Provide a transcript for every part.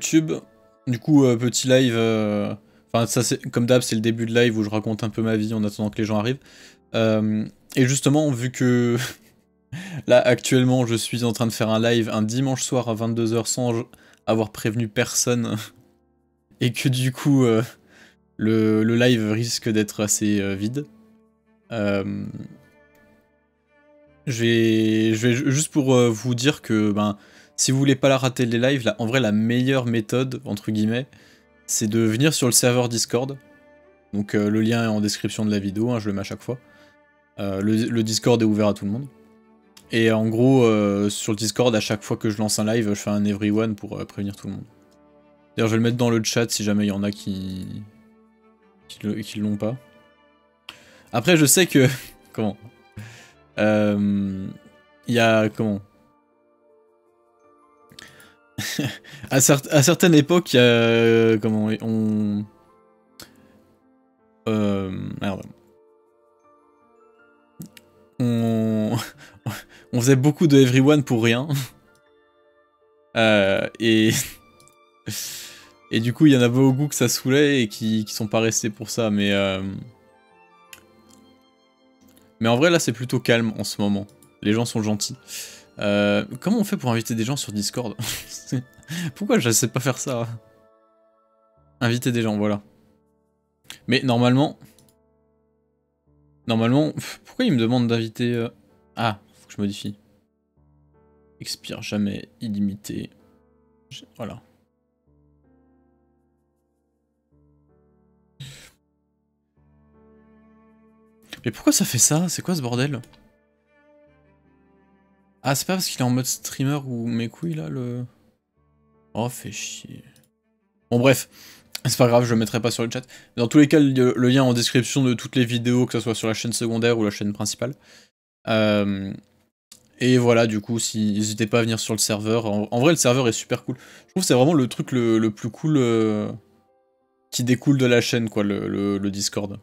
YouTube. Du coup, petit live. Enfin, ça, c'est comme d'hab, c'est le début de live où je raconte un peu ma vie en attendant que les gens arrivent. Et justement, vu que là, actuellement, je suis en train de faire un live un dimanche soir à 22 h sans avoir prévenu personne, et que du coup, le live risque d'être assez vide. Je vais juste pour vous dire que ben, si vous voulez pas la rater les lives, là, en vrai la meilleure méthode, entre guillemets, c'est de venir sur le serveur Discord. Donc le lien est en description de la vidéo, hein, je le mets à chaque fois. Le Discord est ouvert à tout le monde. Et en gros, sur le Discord, à chaque fois que je lance un live, je fais un everyone pour prévenir tout le monde. D'ailleurs, je vais le mettre dans le chat si jamais il y en a qui l'ont pas. Après, je sais que... Comment il y a... Comment à certaines époques, il y a... comment on... Merde. On... on faisait beaucoup de everyone pour rien. Et... et du coup, il y en a beaucoup que ça saoulait et qui sont pas restés pour ça, mais... Mais en vrai, là, c'est plutôt calme en ce moment. Les gens sont gentils. Comment on fait pour inviter des gens sur Discord? Pourquoi je sais pas faire ça? Inviter des gens, voilà. Mais normalement... Normalement... Pourquoi il me demande d'inviter... Ah, faut que je modifie. Expire jamais, illimité. Voilà. Mais pourquoi ça fait ça? C'est quoi ce bordel? Ah, c'est pas parce qu'il est en mode streamer ou mes couilles là, le... Oh, fait chier. Bon, bref. C'est pas grave, je le mettrai pas sur le chat. Dans tous les cas, le lien en description de toutes les vidéos, que ce soit sur la chaîne secondaire ou la chaîne principale. Et voilà, du coup, n'hésitez pas à venir sur le serveur. En vrai, le serveur est super cool. Je trouve que c'est vraiment le truc le plus cool qui découle de la chaîne, quoi, le Discord.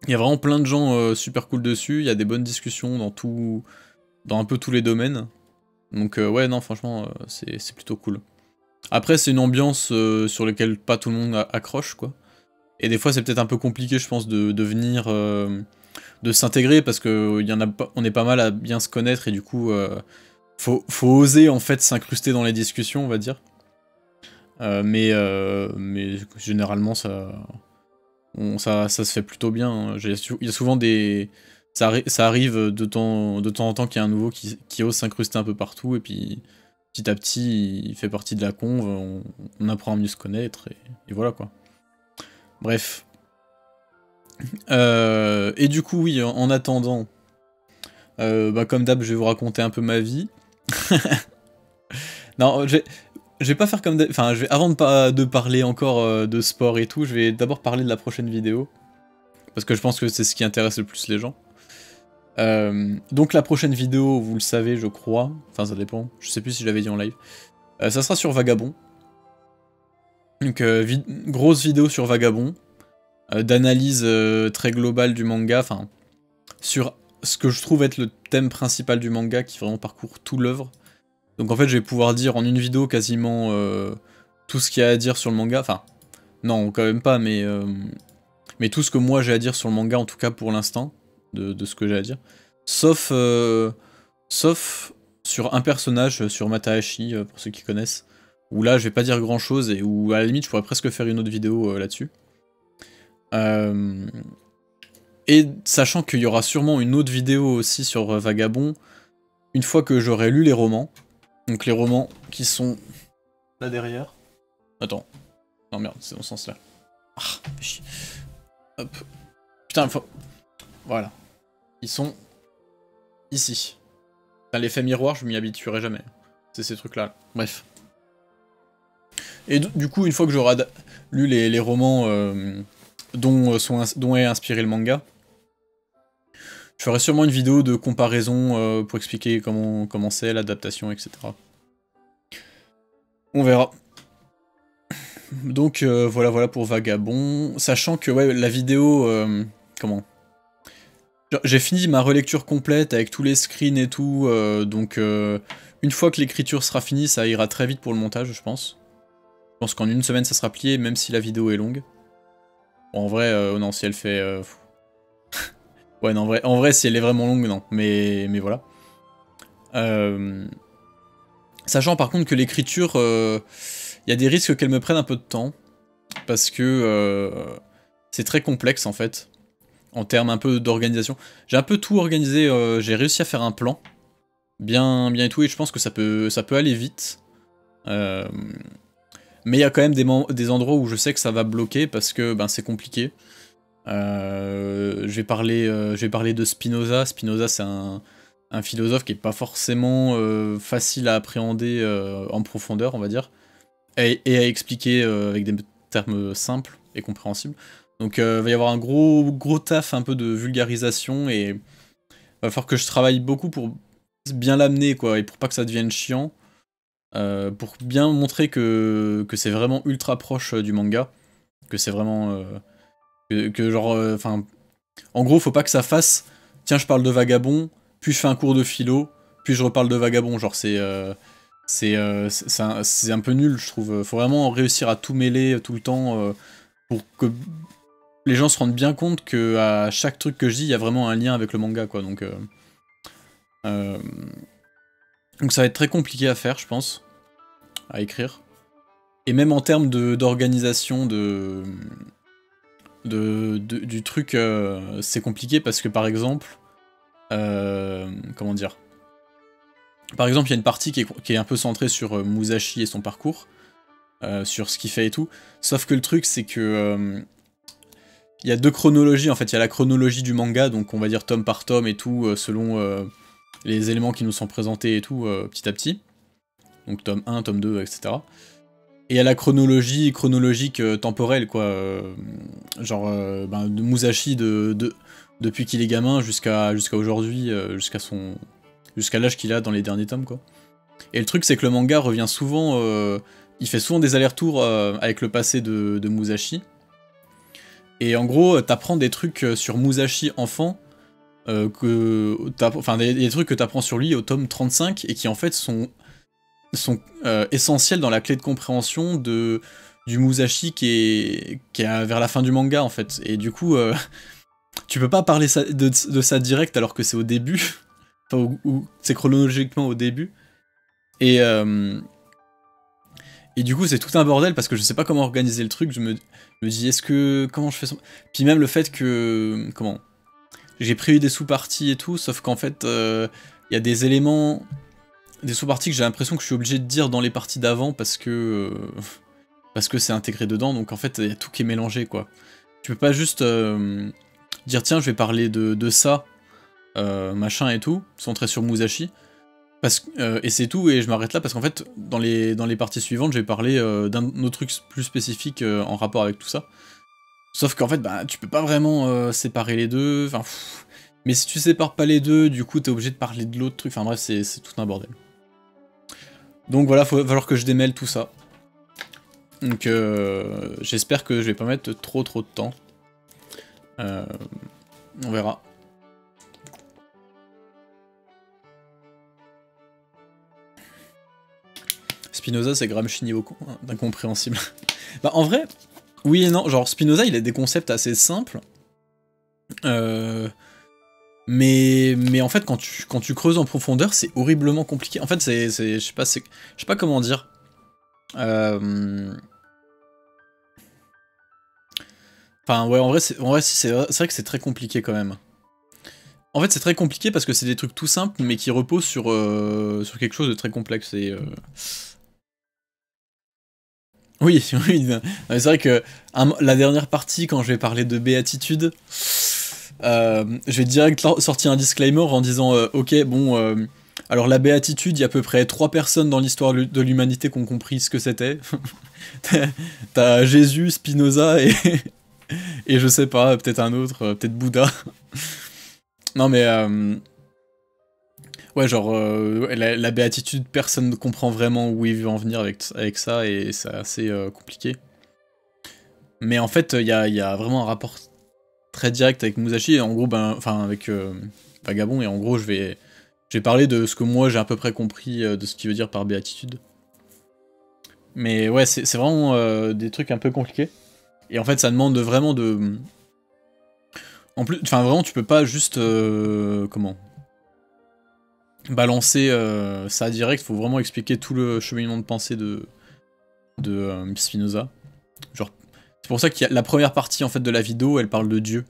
Il y a vraiment plein de gens super cool dessus, il y a des bonnes discussions dans un peu tous les domaines. Donc ouais, non, franchement, c'est plutôt cool. Après, c'est une ambiance sur laquelle pas tout le monde accroche, quoi. Et des fois, c'est peut-être un peu compliqué, je pense, de venir... de s'intégrer, parce que on est pas mal à bien se connaître, et du coup, faut oser, en fait, s'incruster dans les discussions, on va dire. Mais généralement, ça se fait plutôt bien. Hein. Il y a souvent des... Ça arrive de temps en temps qu'il y a un nouveau qui ose s'incruster un peu partout, et puis petit à petit, il fait partie de la conve, on apprend à mieux se connaître, et voilà quoi. Bref. Et du coup, oui, en attendant, bah, comme d'hab, je vais vous raconter un peu ma vie. Non, je vais pas faire comme... Enfin, avant de parler encore de sport et tout, je vais d'abord parler de la prochaine vidéo. Parce que je pense que c'est ce qui intéresse le plus les gens. Donc la prochaine vidéo, vous le savez, je crois. Enfin, ça dépend. Je sais plus si je l'avais dit en live. Ça sera sur Vagabond. Donc, grosse vidéo sur Vagabond. D'analyse très globale du manga. Enfin, sur ce que je trouve être le thème principal du manga qui vraiment parcourt tout l'œuvre. Donc en fait, je vais pouvoir dire en une vidéo quasiment tout ce qu'il y a à dire sur le manga. Enfin, non, quand même pas, mais tout ce que moi j'ai à dire sur le manga, en tout cas pour l'instant, de ce que j'ai à dire. Sauf sur un personnage, sur Matahashi, pour ceux qui connaissent, où là je vais pas dire grand chose, et où à la limite je pourrais presque faire une autre vidéo là-dessus. Et sachant qu'il y aura sûrement une autre vidéo aussi sur Vagabond, une fois que j'aurai lu les romans. Donc les romans qui sont là derrière. Attends. Non merde, c'est dans ce sens là. Ah, chier. Hop. Putain, il faut... Voilà. Ils sont ici. Putain, l'effet miroir, je m'y habituerai jamais. C'est ces trucs-là. Bref. Et du coup, une fois que j'aurai lu les romans dont est inspiré le manga, je ferai sûrement une vidéo de comparaison pour expliquer comment c'est, l'adaptation, etc. On verra. Donc voilà pour Vagabond. Sachant que ouais, la vidéo... comment J'ai fini ma relecture complète avec tous les screens et tout, donc une fois que l'écriture sera finie, ça ira très vite pour le montage, je pense. Je pense qu'en une semaine, ça sera plié, même si la vidéo est longue. Bon, en vrai, non, si elle fait... ouais, non, en vrai, si elle est vraiment longue, non. Mais voilà. Sachant par contre que l'écriture, il y a des risques qu'elle me prenne un peu de temps. Parce que c'est très complexe, en fait. En termes un peu d'organisation. J'ai un peu tout organisé, j'ai réussi à faire un plan. Bien et tout, et je pense que ça peut aller vite. Mais il y a quand même des endroits où je sais que ça va bloquer parce que ben, c'est compliqué. Je vais parler de Spinoza. Spinoza, c'est un philosophe qui est pas forcément facile à appréhender en profondeur, on va dire, et à expliquer avec des termes simples et compréhensibles. Donc il va y avoir un gros taf un peu de vulgarisation, et va falloir que je travaille beaucoup pour bien l'amener, quoi, et pour pas que ça devienne chiant. Pour bien montrer que c'est vraiment ultra proche du manga, que c'est vraiment... que genre... Enfin... en gros, faut pas que ça fasse... Tiens, je parle de Vagabond, puis je fais un cours de philo, puis je reparle de Vagabond, genre c'est un peu nul, je trouve. Faut vraiment réussir à tout mêler tout le temps pour que les gens se rendent bien compte que à chaque truc que je dis, il y a vraiment un lien avec le manga, quoi, donc ça va être très compliqué à faire, je pense, à écrire. Et même en termes d'organisation du truc, c'est compliqué parce que par exemple, comment dire, par exemple il y a une partie qui est un peu centrée sur Musashi et son parcours, sur ce qu'il fait et tout, sauf que le truc c'est que il y a deux chronologies en fait, il y a la chronologie du manga, donc on va dire tome par tome et tout, selon les éléments qui nous sont présentés et tout, petit à petit, donc tome 1, tome 2, etc. Et il y a la chronologie chronologique temporelle, quoi, genre ben, de Musashi depuis qu'il est gamin jusqu'à aujourd'hui, jusqu'à l'âge qu'il a dans les derniers tomes, quoi. Et le truc c'est que le manga revient souvent, il fait souvent des allers-retours avec le passé de Musashi. Et en gros, t'apprends des trucs sur Musashi enfant, enfin des trucs que t'apprends sur lui au tome 35 et qui en fait sont essentiels dans la clé de compréhension du Musashi qui est vers la fin du manga en fait. Et du coup, tu peux pas parler de ça direct alors que c'est au début, enfin, ou c'est chronologiquement au début. Et du coup, c'est tout un bordel parce que je sais pas comment organiser le truc. Je me dis, comment je fais ça? Puis même le fait que, comment, j'ai prévu des sous-parties et tout, sauf qu'en fait, il y a des éléments, des sous-parties que j'ai l'impression que je suis obligé de dire dans les parties d'avant parce que c'est intégré dedans. Donc en fait, il y a tout qui est mélangé, quoi. Tu peux pas juste dire tiens, je vais parler de ça, machin et tout, centré sur Musashi. Et c'est tout, et je m'arrête là parce qu'en fait, dans les parties suivantes, je vais parler d'un autre truc plus spécifique en rapport avec tout ça. Sauf qu'en fait, bah, tu peux pas vraiment séparer les deux, enfin... Mais si tu sépares pas les deux, du coup, t'es obligé de parler de l'autre truc, enfin bref, c'est tout un bordel. Donc voilà, va falloir que je démêle tout ça. Donc j'espère que je vais pas mettre trop de temps. On verra. Spinoza, c'est Gramsci niveau d'incompréhensible. Bah en vrai, oui et non, genre Spinoza, il a des concepts assez simples. Mais en fait, quand tu creuses en profondeur, c'est horriblement compliqué. En fait, je sais pas comment dire. Enfin, ouais, en vrai, c'est vrai que c'est très compliqué quand même. En fait, c'est très compliqué parce que c'est des trucs tout simples, mais qui reposent sur quelque chose de très complexe. Et oui, oui. C'est vrai que la dernière partie, quand je vais parler de béatitude, je vais direct sortir un disclaimer en disant ok, bon, alors la béatitude, il y a à peu près 3 personnes dans l'histoire de l'humanité qui ont compris ce que c'était. T'as Jésus, Spinoza et je sais pas, peut-être un autre, peut-être Bouddha. Non mais ouais, genre la béatitude, personne ne comprend vraiment où il veut en venir avec ça, et c'est assez compliqué. Mais en fait, il y a vraiment un rapport très direct avec Musashi, et en gros, enfin avec Vagabond, et en gros, je vais parler de ce que moi j'ai à peu près compris de ce qu'il veut dire par béatitude. Mais ouais, c'est vraiment des trucs un peu compliqués. Et en fait, ça demande vraiment de... En plus, enfin vraiment, tu peux pas juste... comment balancer ça direct, faut vraiment expliquer tout le cheminement de pensée de Spinoza. Genre, c'est pour ça qu'il y a la première partie en fait de la vidéo, elle parle de Dieu.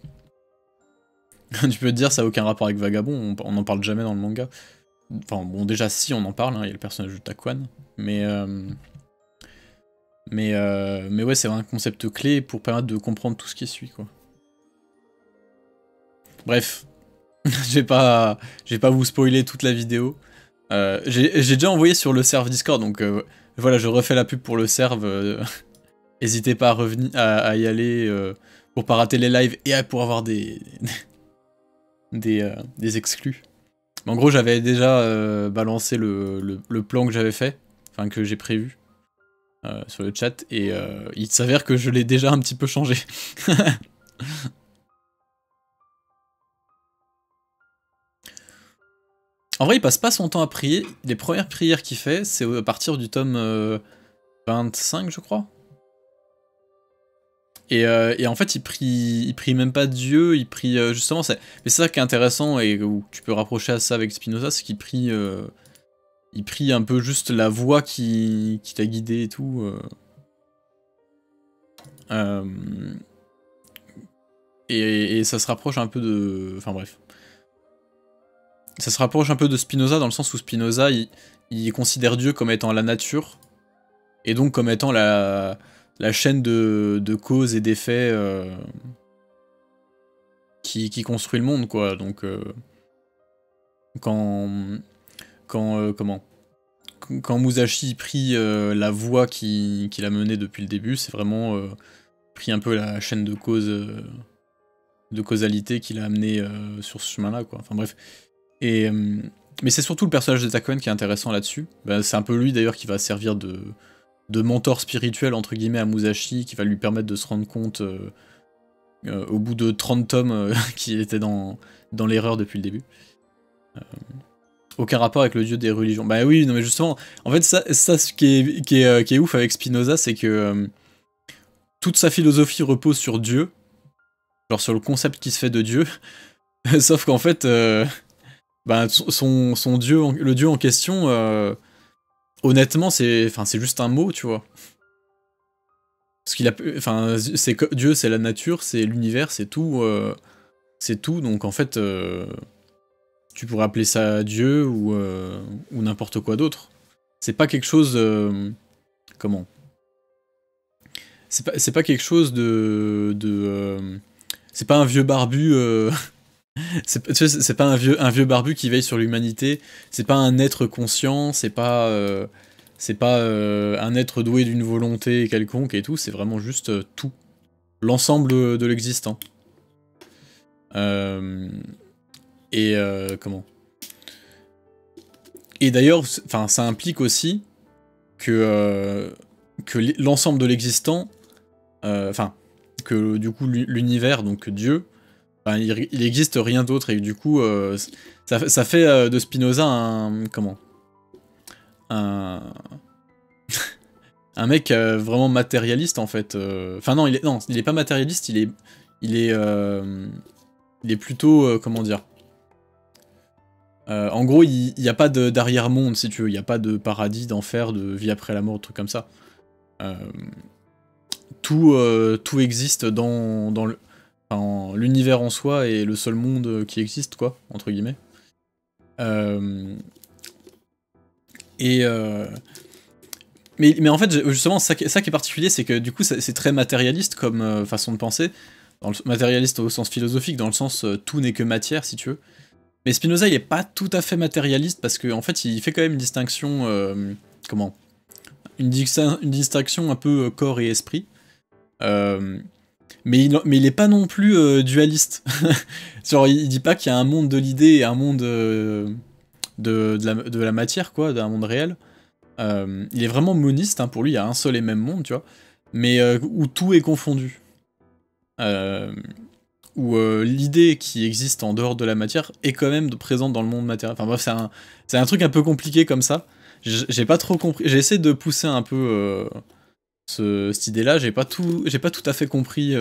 Tu peux te dire, ça n'a aucun rapport avec Vagabond, on n'en parle jamais dans le manga. Enfin bon, déjà si, on en parle, hein, il y a le personnage de Takuan, mais ouais, c'est un concept clé pour permettre de comprendre tout ce qui suit, quoi. Bref, je vais pas vous spoiler toute la vidéo. J'ai déjà envoyé sur le serve Discord, donc voilà, je refais la pub pour le serve. N'hésitez pas à revenir, à y aller pour pas rater les lives et pour avoir des exclus. Mais en gros, j'avais déjà balancé le plan que j'avais fait, enfin que j'ai prévu sur le chat, et il s'avère que je l'ai déjà un petit peu changé. En vrai, il passe pas son temps à prier. Les premières prières qu'il fait, c'est à partir du tome 25, je crois. Et en fait, il prie même pas Dieu, il prie justement. Mais c'est ça qui est intéressant et où tu peux rapprocher à ça avec Spinoza, c'est qu'il prie un peu juste la voix qui t'a guidé et tout. Et ça se rapproche un peu de... Enfin bref. Ça se rapproche un peu de Spinoza dans le sens où Spinoza, il considère Dieu comme étant la nature, et donc comme étant la chaîne de causes et d'effets qui construit le monde, quoi. Donc quand Musashi prie la voie qu'il a menée depuis le début, c'est vraiment pris un peu la chaîne de cause de causalité qu'il a amené sur ce chemin-là, quoi. Enfin bref. Mais c'est surtout le personnage de Takuan qui est intéressant là-dessus. Ben, c'est un peu lui d'ailleurs qui va servir de mentor spirituel entre guillemets à Musashi, qui va lui permettre de se rendre compte au bout de 30 tomes qu'il était dans l'erreur depuis le début. Aucun rapport avec le dieu des religions. Bah oui, non mais justement, en fait ça ce qui est ouf avec Spinoza, c'est que toute sa philosophie repose sur Dieu, genre sur le concept qui se fait de Dieu, sauf qu'en fait... son dieu, le dieu en question, honnêtement, c'est juste un mot, tu vois. Parce qu'il a, enfin, Dieu, c'est la nature, c'est l'univers, c'est tout, donc en fait, tu pourrais appeler ça Dieu ou n'importe quoi d'autre. C'est pas quelque chose, comment? C'est pas quelque chose c'est pas un vieux barbu. C'est pas un vieux barbu qui veille sur l'humanité, c'est pas un être conscient, c'est pas un être doué d'une volonté quelconque et tout, c'est vraiment juste tout. L'ensemble de l'existant. Comment? Et d'ailleurs, ça implique aussi que l'ensemble de l'existant, que du coup l'univers, donc Dieu, il existe rien d'autre, et du coup ça fait de Spinoza un un mec vraiment matérialiste en fait. Enfin non, il est pas matérialiste, il est plutôt comment dire. En gros, il n'y a pas d'arrière-monde, si tu veux, il n'y a pas de paradis, d'enfer, de vie après la mort, de trucs comme ça. Tout existe dans l'univers en soi est le seul monde qui existe, quoi, entre guillemets. Mais en fait, justement, ça qui est particulier, c'est que du coup, c'est très matérialiste comme façon de penser, matérialiste au sens philosophique, dans le sens tout n'est que matière, si tu veux. Mais Spinoza, il est pas tout à fait matérialiste, parce qu'en fait, il fait quand même une distinction, une distinction un peu corps et esprit. Mais il est pas non plus dualiste. Genre, il dit pas qu'il y a un monde de l'idée et un monde de la matière, quoi, d'un monde réel. Il est vraiment moniste, hein, pour lui, il y a un seul et même monde, tu vois. Mais où tout est confondu. où l'idée qui existe en dehors de la matière est quand même présente dans le monde matériel. Enfin bref, c'est un truc un peu compliqué comme ça. J'ai pas trop compris. J'ai essayé de pousser un peu cette idée-là. J'ai pas tout à fait compris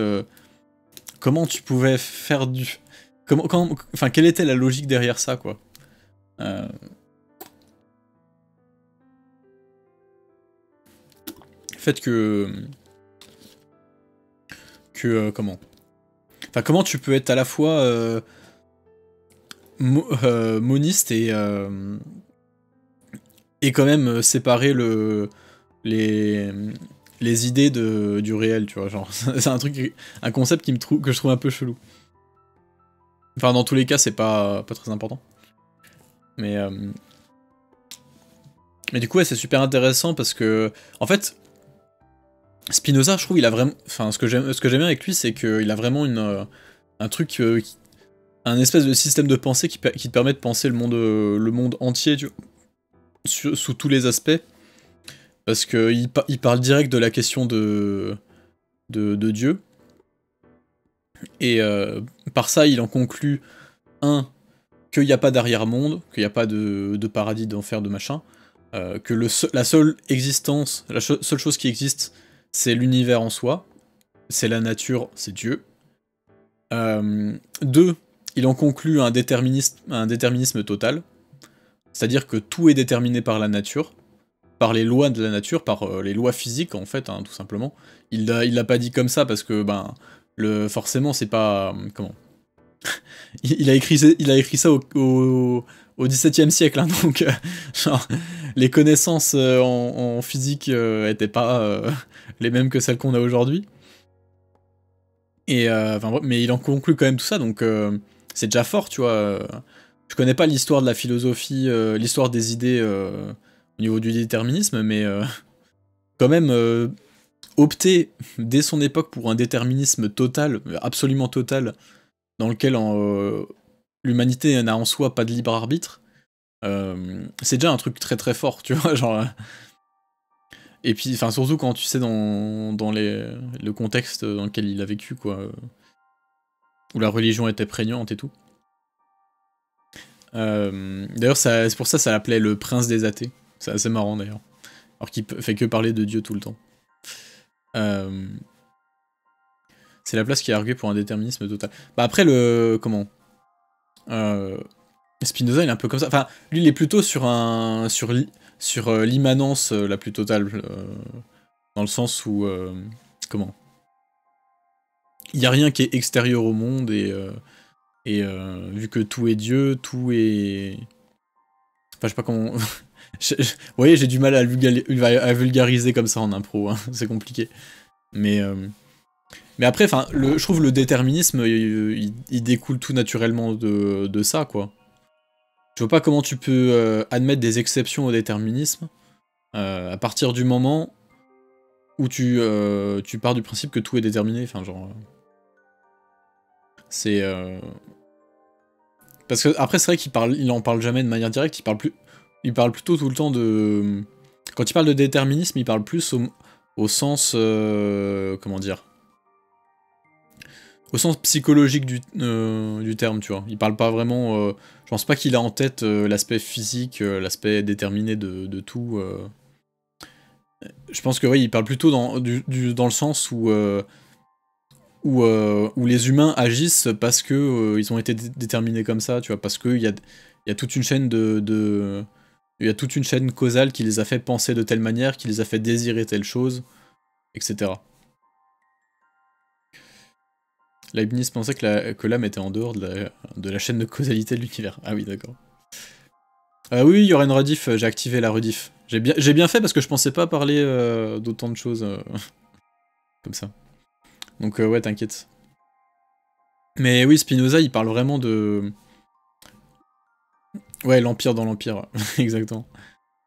comment tu pouvais faire du... Enfin, quelle était la logique derrière ça, quoi. Le fait comment... Enfin, comment tu peux être à la fois moniste et quand même séparer les idées du réel, tu vois, genre, c'est un concept que je trouve un peu chelou. Enfin, dans tous les cas, c'est pas très important. Mais du coup, ouais, c'est super intéressant parce que, en fait, Spinoza, je trouve, il a vraiment... Enfin, ce que j'aime bien avec lui, c'est qu'il a vraiment un truc... un espèce de système de pensée qui te permet de penser le monde entier, tu vois, sous tous les aspects. Parce qu'il parle direct de la question de Dieu. Et par ça, il en conclut, qu'il n'y a pas d'arrière-monde, qu'il n'y a pas de paradis, d'enfer, de machin. Que la seule existence, la seule chose qui existe, c'est l'univers en soi. C'est la nature, c'est Dieu. 2, il en conclut un déterminisme total. C'est-à-dire que tout est déterminé par la nature. Par les lois de la nature, par les lois physiques en fait, hein, tout simplement. Il l'a pas dit comme ça parce que forcément c'est pas comment. il a écrit ça au XVIIe siècle, hein, donc genre les connaissances en physique étaient pas les mêmes que celles qu'on a aujourd'hui. Et mais il en conclut quand même tout ça, donc c'est déjà fort, tu vois. Je connais pas l'histoire de la philosophie, l'histoire des idées au niveau du déterminisme, mais quand même opter dès son époque pour un déterminisme total, absolument total, dans lequel l'humanité n'a en soi pas de libre arbitre, c'est déjà un truc très très fort, tu vois, genre... Et puis, enfin, surtout quand tu sais dans le contexte dans lequel il a vécu, quoi, où la religion était prégnante et tout. D'ailleurs, c'est pour ça l'appelait le prince des athées. C'est assez marrant d'ailleurs. Alors qu'il fait que parler de Dieu tout le temps. C'est la place qui a argué pour un déterminisme total. Bah après, comment Spinoza, il est un peu comme ça. Enfin, lui, il est plutôt sur l'immanence la plus totale. Dans le sens où... comment il n'y a rien qui est extérieur au monde, et vu que tout est Dieu, tout est... Enfin, je sais pas comment... Vous voyez, j'ai du mal à vulgariser comme ça en impro, hein. C'est compliqué. Mais après, enfin, je trouve le déterminisme, il découle tout naturellement de ça, quoi. Je vois pas comment tu peux admettre des exceptions au déterminisme à partir du moment où tu pars du principe que tout est déterminé, enfin, genre... c'est... Parce que, après, c'est vrai il en parle jamais de manière directe, il parle plutôt tout le temps de... Quand il parle de déterminisme, il parle plus au sens... comment dire, au sens psychologique du terme, tu vois. Il parle pas vraiment... je pense pas qu'il a en tête l'aspect physique, l'aspect déterminé de tout. Je pense que oui, il parle plutôt dans le sens où les humains agissent parce que ils ont été déterminés comme ça, tu vois, parce qu'il y a toute une chaîne il y a toute une chaîne causale qui les a fait penser de telle manière, qui les a fait désirer telle chose, etc. Leibniz pensait que l'âme était en dehors de la chaîne de causalité de l'univers. Ah oui, d'accord. Oui, il y aura une rediff, j'ai activé la rediff. J'ai bien fait parce que je pensais pas parler d'autant de choses comme ça. Donc ouais, t'inquiète. Mais oui, Spinoza, il parle vraiment de... Ouais, l'Empire dans l'Empire, exactement.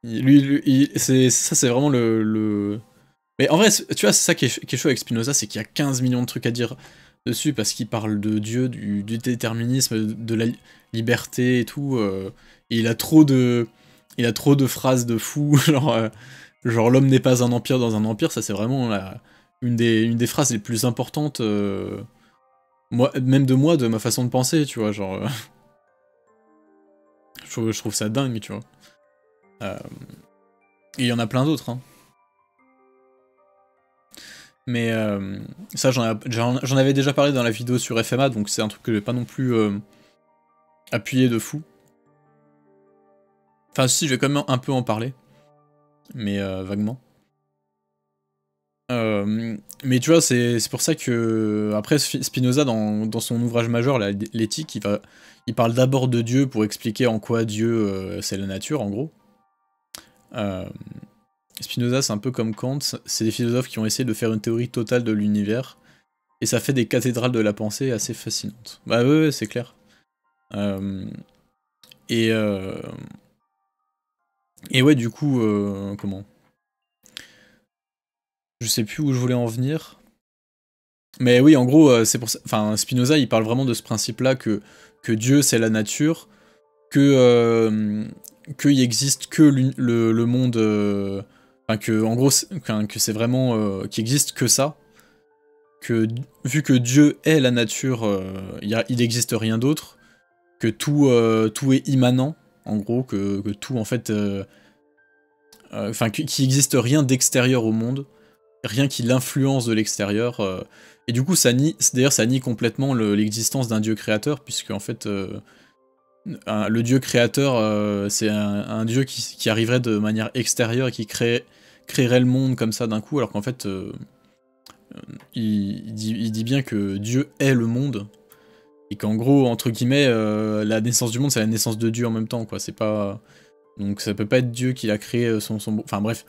C'est vraiment le... Mais en vrai, tu vois, c'est ça qui est chaud avec Spinoza, c'est qu'il y a 15 millions de trucs à dire dessus, parce qu'il parle de Dieu, du déterminisme, de la liberté et tout, et il a trop de phrases de fou, genre l'homme n'est pas un empire dans un empire, ça c'est vraiment une des phrases les plus importantes moi, même de moi, de ma façon de penser, tu vois, genre... je trouve ça dingue, tu vois. Et il y en a plein d'autres, hein. Mais ça, j'en avais déjà parlé dans la vidéo sur FMA, donc c'est un truc que je vais pas non plus appuyer de fou. Enfin, si, je vais quand même un peu en parler, mais vaguement. Mais tu vois, c'est pour ça que, après, Spinoza, dans son ouvrage majeur, l'éthique, il parle d'abord de Dieu pour expliquer en quoi Dieu, c'est la nature, en gros. Spinoza, c'est un peu comme Kant, c'est des philosophes qui ont essayé de faire une théorie totale de l'univers, et ça fait des cathédrales de la pensée assez fascinantes. Bah ouais, c'est clair. Et ouais, du coup, comment? Je sais plus où je voulais en venir. Mais oui, en gros, c'est pour ça. Enfin, Spinoza, il parle vraiment de ce principe-là que Dieu, c'est la nature, que qu'il existe que le monde. Enfin, que en gros, que c'est vraiment qu'il existe que ça. Que vu que Dieu est la nature, il n'existe rien d'autre. Que tout est immanent, en gros, que tout en fait. Enfin, qu'il n'existe rien d'extérieur au monde, rien qui l'influence de l'extérieur. Et du coup, d'ailleurs, ça nie complètement l'existence d'un dieu créateur, puisque en fait, le dieu créateur, c'est un dieu qui arriverait de manière extérieure et qui créerait le monde comme ça d'un coup, alors qu'en fait, il dit bien que Dieu est le monde, et qu'en gros, entre guillemets, la naissance du monde, c'est la naissance de Dieu en même temps, quoi. C'est pas... Donc ça peut pas être Dieu qui l'a créé son... Enfin bref.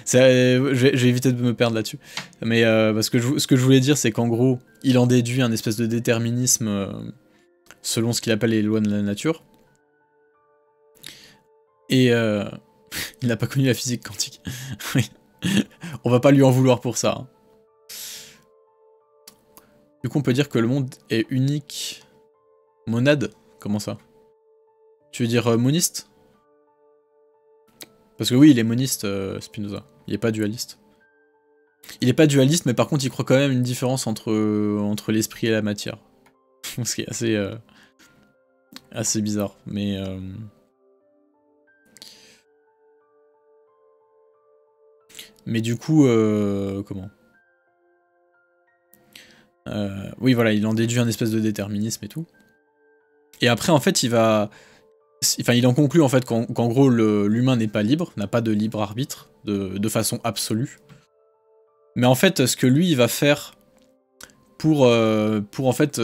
J'ai évité de me perdre là-dessus. Mais parce que ce que je voulais dire, c'est qu'en gros, il en déduit un espèce de déterminisme selon ce qu'il appelle les lois de la nature. Et il n'a pas connu la physique quantique. Oui. On va pas lui en vouloir pour ça. Hein. Du coup, on peut dire que le monde est unique. Monade? Comment ça? Tu veux dire moniste? Parce que oui, il est moniste, Spinoza. Il est pas dualiste. Il est pas dualiste, mais par contre, il croit quand même une différence entre l'esprit et la matière. Ce qui est assez bizarre. Mais du coup, comment? Oui, voilà, il en déduit un espèce de déterminisme et tout. Et après, en fait, il en conclut en fait qu'en gros, l'humain n'est pas libre, n'a pas de libre arbitre, de façon absolue. Mais en fait, ce que lui, il va faire pour en fait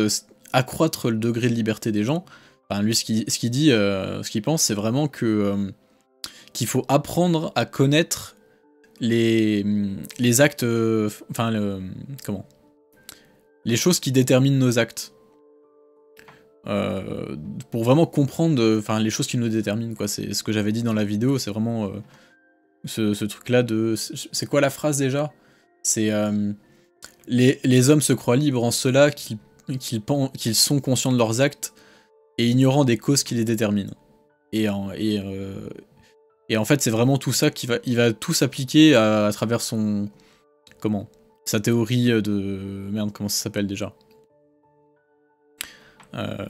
accroître le degré de liberté des gens, enfin, lui, ce qu'il dit, ce qu'il pense, c'est vraiment qu'il faut apprendre à connaître les actes, enfin, comment? Les choses qui déterminent nos actes. Pour vraiment comprendre enfin les choses qui nous déterminent, quoi. C'est ce que j'avais dit dans la vidéo, c'est vraiment ce truc-là de... C'est quoi la phrase déjà? C'est les hommes se croient libres en cela qu'ils sont conscients de leurs actes et ignorant des causes qui les déterminent. Et en fait, c'est vraiment tout ça il va tout s'appliquer à travers son... Comment? Sa théorie de... Merde, comment ça s'appelle déjà?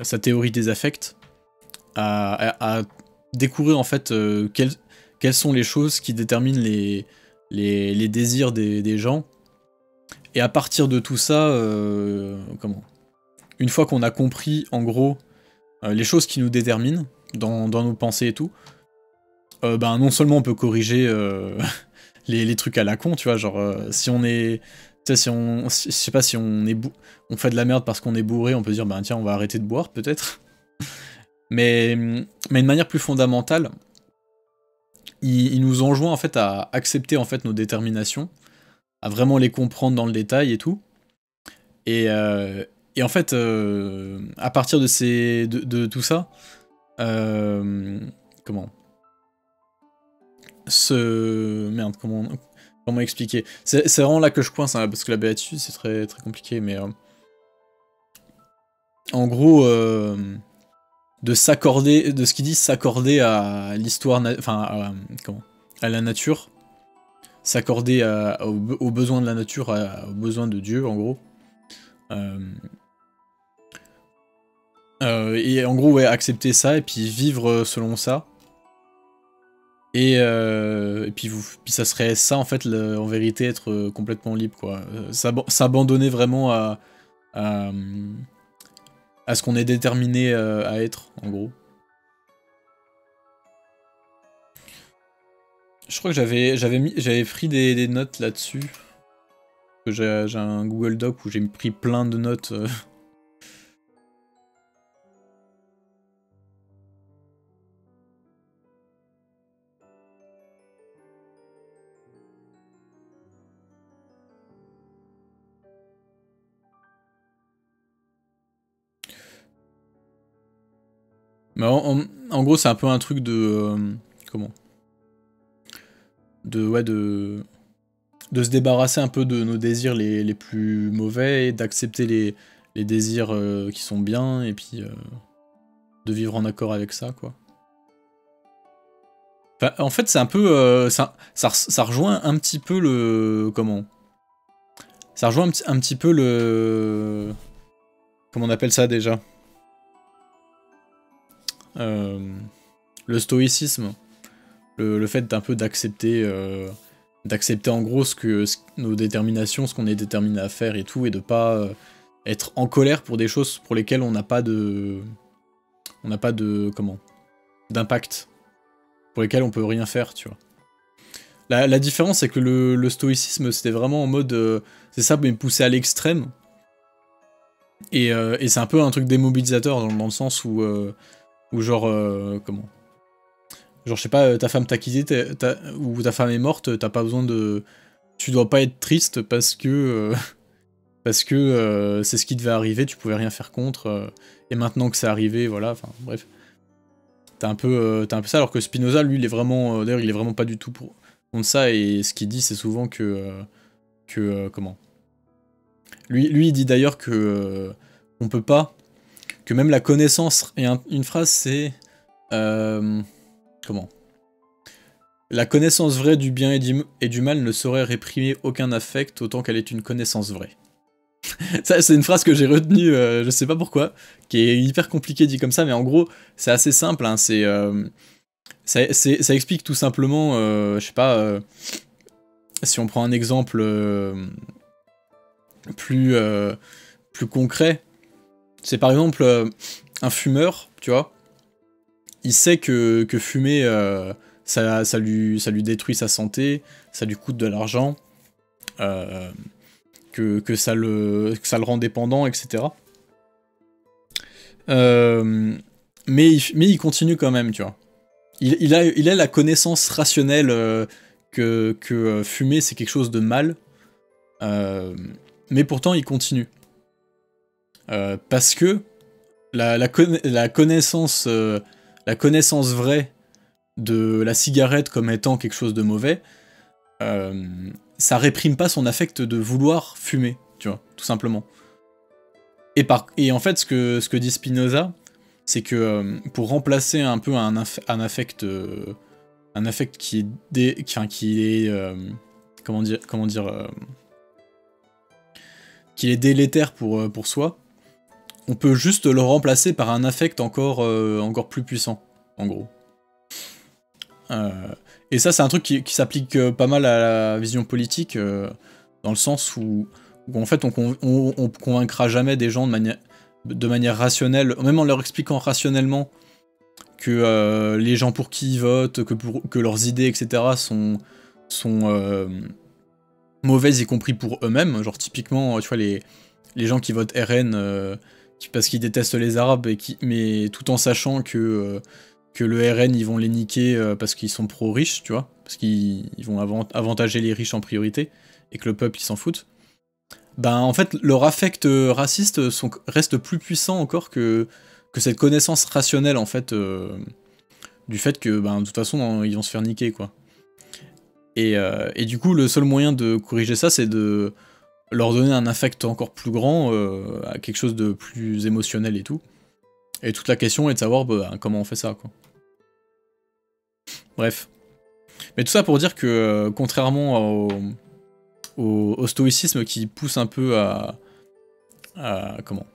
Sa théorie des affects, à découvrir en fait quelles sont les choses qui déterminent les désirs des gens. Et à partir de tout ça, comment? Une fois qu'on a compris en gros les choses qui nous déterminent dans nos pensées et tout, ben non seulement on peut corriger les trucs à la con, tu vois, genre si on est... Tu sais, je sais pas, si on fait de la merde parce qu'on est bourré, on peut dire, bah tiens, on va arrêter de boire, peut-être. Mais de manière plus fondamentale, il nous enjoint en fait à accepter en fait nos déterminations, à vraiment les comprendre dans le détail et tout. Et en fait, à partir de tout ça, comment? Merde, comment expliquer? C'est vraiment là que je coince, hein, parce que la béatitude c'est très, très compliqué, mais en gros, de ce qu'il dit, s'accorder à l'histoire, enfin, comment? À la nature, s'accorder aux besoins de la nature, aux besoins de Dieu, en gros, Euh, et en gros, ouais, accepter ça et puis vivre selon ça. Et puis, puis ça serait ça, en fait, en vérité, être complètement libre, quoi. S'abandonner vraiment à, à ce qu'on est déterminé à être, en gros. Je crois que j'avais pris des notes là-dessus. J'ai un Google Doc où j'ai pris plein de notes. Mais en gros, c'est un peu un truc de... comment ouais, de se débarrasser un peu de nos désirs les plus mauvais et d'accepter les désirs qui sont bien et puis de vivre en accord avec ça, quoi. Enfin, en fait, c'est un peu... ça rejoint un petit peu le... Comment? Ça rejoint un petit peu le... Comment on appelle ça déjà? Le stoïcisme. Le fait d'un peu d'accepter... d'accepter en gros nos déterminations, ce qu'on est déterminé à faire et tout, et de pas être en colère pour des choses pour lesquelles on n'a pas de... On n'a pas de... Comment? D'impact. Pour lesquelles on peut rien faire, tu vois. La différence, c'est que le stoïcisme, c'était vraiment en mode... c'est ça, mais poussé à l'extrême. Et c'est un peu un truc démobilisateur, dans le sens où... où genre... comment? Genre, je sais pas, ta femme t'a quitté, ou ta femme est morte, t'as pas besoin de... Tu dois pas être triste parce que... parce que c'est ce qui devait arriver, tu pouvais rien faire contre, et maintenant que c'est arrivé, voilà, enfin, bref. T'as un peu ça, alors que Spinoza, lui, il est vraiment... D'ailleurs, il est vraiment pas du tout contre ça, et ce qu'il dit, c'est souvent que... comment? Lui, il dit d'ailleurs que... on peut pas... Que même la connaissance... Et une phrase, c'est... comment? La connaissance vraie du bien et du mal ne saurait réprimer aucun affect autant qu'elle est une connaissance vraie. Ça, c'est une phrase que j'ai retenue, je sais pas pourquoi, qui est hyper compliquée dit comme ça, mais en gros, c'est assez simple, hein, ça explique tout simplement, je sais pas, si on prend un exemple plus, plus concret, c'est par exemple un fumeur, tu vois, il sait que fumer, ça lui détruit sa santé, ça lui coûte de l'argent, que ça le rend dépendant, etc. Mais il continue quand même, tu vois. Il a la connaissance rationnelle que fumer c'est quelque chose de mal, mais pourtant il continue. Parce que la connaissance vraie de la cigarette comme étant quelque chose de mauvais, ça réprime pas son affect de vouloir fumer, tu vois, tout simplement. Et en fait, ce que dit Spinoza, c'est que pour remplacer un peu un affect qui est comment dire qui est délétère pour soi, on peut juste le remplacer par un affect encore plus puissant, en gros. Et ça, c'est un truc qui s'applique pas mal à la vision politique, dans le sens où en fait, on convaincra jamais des gens de manière rationnelle, même en leur expliquant rationnellement que les gens pour qui ils votent, que leurs idées, etc. sont mauvaises, y compris pour eux-mêmes. Genre, typiquement, tu vois, les gens qui votent RN parce qu'ils détestent les Arabes, mais tout en sachant que le RN, ils vont les niquer parce qu'ils sont pro-riches, tu vois, parce qu'ils vont avantager les riches en priorité, et que le peuple, ils s'en foutent. Ben, en fait, leur affect raciste reste plus puissant encore que cette connaissance rationnelle, en fait, du fait que, ben, de toute façon, ils vont se faire niquer, quoi. Et du coup, le seul moyen de corriger ça, c'est de leur donner un affect encore plus grand, à quelque chose de plus émotionnel et tout. Et toute la question est de savoir comment on fait ça, quoi. Bref. Mais tout ça pour dire que, contrairement au stoïcisme qui pousse un peu comment?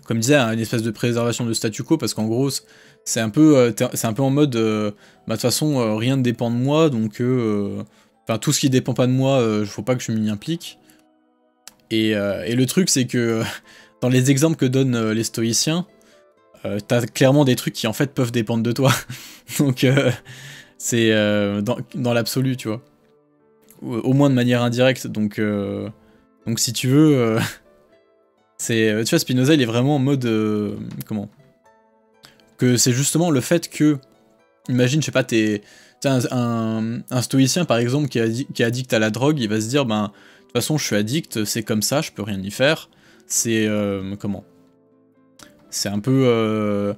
Comme je disais, une espèce de préservation de statu quo, parce qu'en gros, c'est un peu en mode, bah, de toute façon, rien ne dépend de moi, donc, enfin, tout ce qui dépend pas de moi, faut pas que je m'y implique. Et le truc, c'est que, dans les exemples que donnent les stoïciens, t'as clairement des trucs qui, en fait, peuvent dépendre de toi. Donc, c'est dans l'absolu, tu vois. Au moins de manière indirecte, donc si tu veux... tu vois, Spinoza, il est vraiment en mode... comment? Que c'est justement le fait que... Imagine, je sais pas, t'es un stoïcien, par exemple, qui est addict à la drogue, il va se dire, ben, de toute façon, je suis addict, c'est comme ça, je peux rien y faire. C'est... comment? C'est un peu...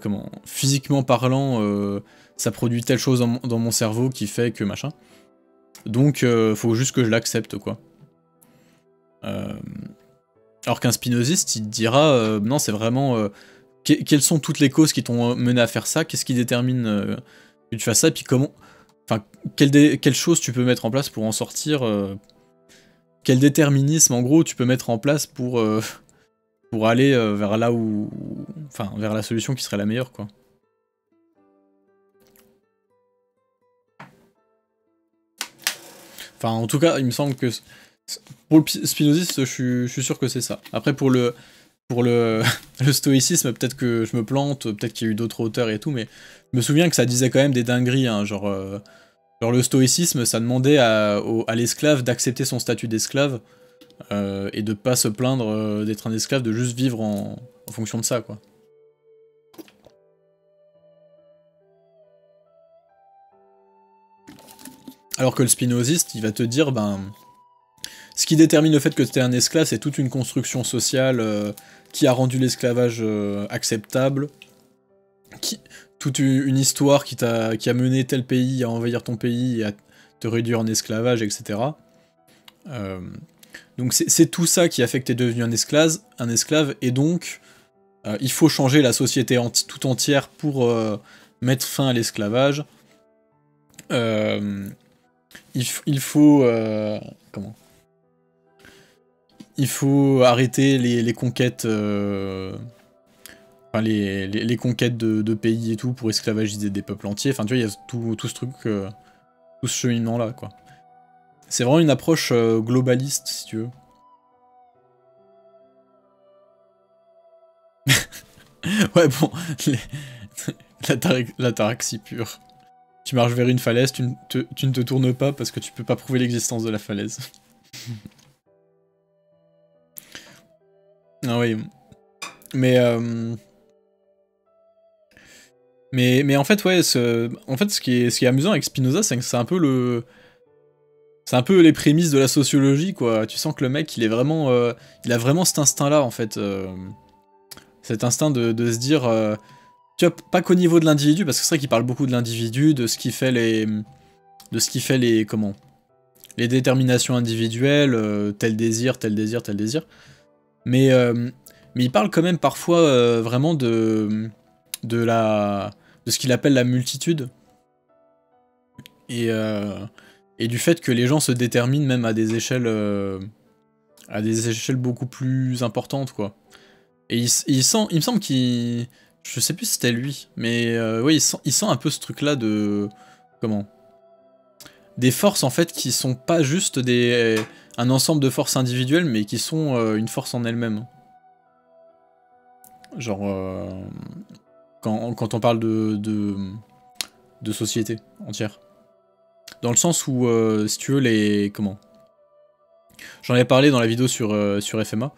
comment? Physiquement parlant, ça produit telle chose dans mon cerveau qui fait que machin. Donc, faut juste que je l'accepte, quoi. Alors qu'un spinoziste, il te dira, non, c'est vraiment... quelles sont toutes les causes qui t'ont mené à faire ça? Qu'est-ce qui détermine que tu fasses ça? Et puis comment... Enfin, quelles choses tu peux mettre en place pour en sortir? Quel déterminisme, en gros, tu peux mettre en place pour aller vers là où... Enfin, vers la solution qui serait la meilleure, quoi. Enfin, en tout cas, il me semble que... Pour le spinoziste, je suis sûr que c'est ça. Après, pour le le stoïcisme, peut-être que je me plante, peut-être qu'il y a eu d'autres auteurs et tout, mais je me souviens que ça disait quand même des dingueries, hein, genre le stoïcisme, ça demandait à l'esclave d'accepter son statut d'esclave, et de pas se plaindre d'être un esclave, de juste vivre en fonction de ça, quoi. Alors que le spinoziste, il va te dire, ben... Ce qui détermine le fait que tu es un esclave, c'est toute une construction sociale qui a rendu l'esclavage acceptable, toute une histoire qui a mené tel pays à envahir ton pays et à te réduire en esclavage, etc. Donc c'est tout ça qui a fait que tu es devenu un esclave, et donc il faut changer la société tout entière pour mettre fin à l'esclavage. Il faut... comment ? Il faut arrêter les conquêtes... Enfin, les conquêtes de pays et tout pour esclavagiser des peuples entiers. Enfin, tu vois, il y a tout ce truc... tout ce cheminement-là, quoi. C'est vraiment une approche globaliste, si tu veux. Ouais, bon... L'ataraxie pure. Tu marches vers une falaise, tu ne te tournes pas parce que tu peux pas prouver l'existence de la falaise. Ah oui. Mais mais en fait, ouais, en fait, ce qui est amusant avec Spinoza, c'est que c'est un peu les prémices de la sociologie, quoi. Tu sens que le mec, il a vraiment cet instinct-là, en fait. Cet instinct de se dire... tu vois, pas qu'au niveau de l'individu, parce que c'est vrai qu'il parle beaucoup de l'individu, de ce qui fait les... comment? Les déterminations individuelles, tel désir, tel désir, tel désir. Mais il parle quand même parfois vraiment de ce qu'il appelle la multitude. Et du fait que les gens se déterminent même à des échelles beaucoup plus importantes, quoi. Et il me semble qu'il... Je sais plus si c'était lui, mais ouais, il sent un peu ce truc-là de... Comment? Des forces, en fait, qui sont pas juste un ensemble de forces individuelles, mais qui sont une force en elles-mêmes. Genre... quand on parle de société entière. Dans le sens où, si tu veux, comment? J'en avais parlé dans la vidéo sur FMA.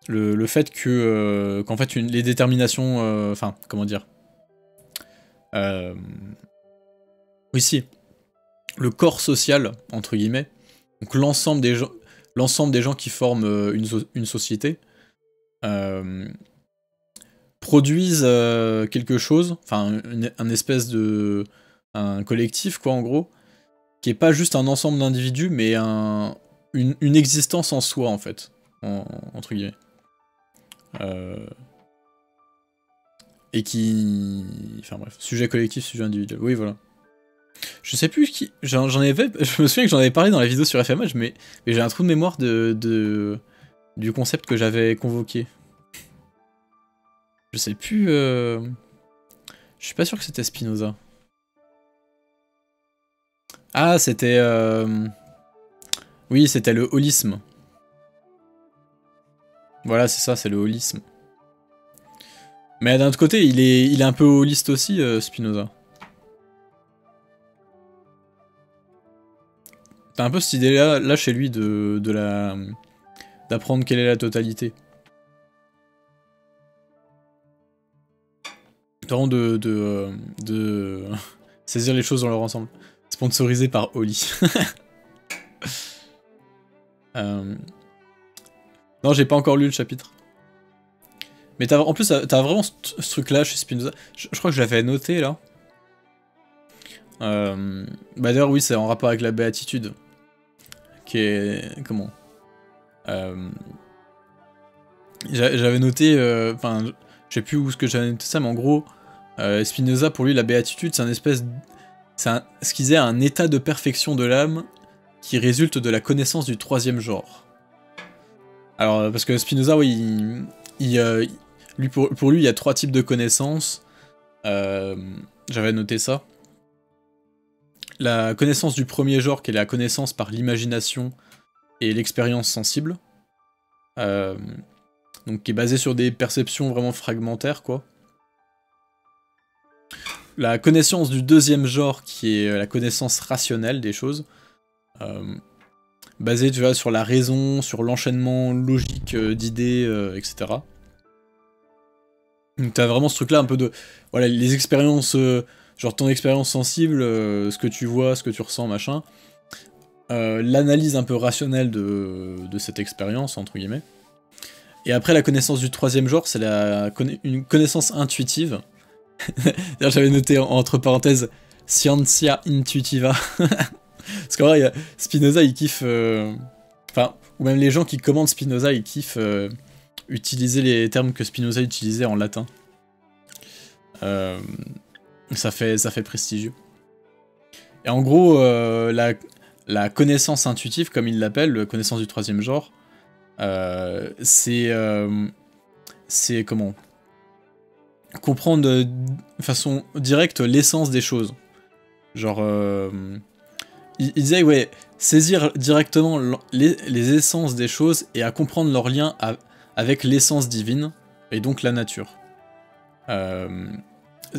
Le fait que qu'en fait les déterminations, enfin comment dire, oui si, le corps social entre guillemets, donc l'ensemble des gens qui forment une société produisent quelque chose, enfin un espèce de un collectif, quoi, en gros, qui est pas juste un ensemble d'individus, mais une existence en soi, en fait, entre guillemets. Et qui... Enfin bref, sujet collectif, sujet individuel. Oui, voilà. Je sais plus qui. J'en avais. Je me souviens que j'en avais parlé dans la vidéo sur FMH, mais j'ai un trou de mémoire du concept que j'avais convoqué. Je sais plus. Je suis pas sûr que c'était Spinoza. Ah, c'était. Oui, c'était le holisme. Voilà, c'est ça, c'est le holisme. Mais d'un autre côté, il est un peu holiste aussi, Spinoza. T'as un peu cette idée là chez lui d'apprendre quelle est la totalité. Vraiment de saisir les choses dans leur ensemble. Sponsorisé par Oli. Non, j'ai pas encore lu le chapitre. Mais en plus, t'as vraiment ce truc-là chez Spinoza. Je crois que je l'avais noté, là. Bah d'ailleurs, oui, c'est en rapport avec la béatitude. Qui est... Comment j'avais noté... Enfin, je sais plus où ce que j'avais noté ça, mais en gros, Spinoza, pour lui, la béatitude, c'est un espèce... ce qu'il disait, un état de perfection de l'âme qui résulte de la connaissance du troisième genre. Alors, parce que Spinoza, oui, lui, pour lui, il y a 3 types de connaissances. J'avais noté ça. La connaissance du premier genre, qui est la connaissance par l'imagination et l'expérience sensible. Donc qui est basée sur des perceptions vraiment fragmentaires, quoi. La connaissance du deuxième genre, qui est la connaissance rationnelle des choses. Basée, tu vois, sur la raison, sur l'enchaînement logique d'idées, etc. Donc t'as vraiment ce truc-là un peu de... Voilà, les expériences... genre ton expérience sensible, ce que tu vois, ce que tu ressens, machin. L'analyse un peu rationnelle de cette expérience, entre guillemets. Et après, la connaissance du troisième genre, c'est une connaissance intuitive. D'ailleurs, j'avais noté entre parenthèses Scientia Intuitiva. Parce qu'en vrai, Spinoza, il kiffe... Enfin, ou même les gens qui commandent Spinoza, ils kiffent utiliser les termes que Spinoza utilisait en latin. Ça fait prestigieux. Et en gros, la connaissance intuitive, comme il l'appelle, la connaissance du troisième genre, c'est comment comprendre de façon directe l'essence des choses. Genre, il disait, ouais, saisir directement les essences des choses et à comprendre leur lien avec l'essence divine, et donc la nature.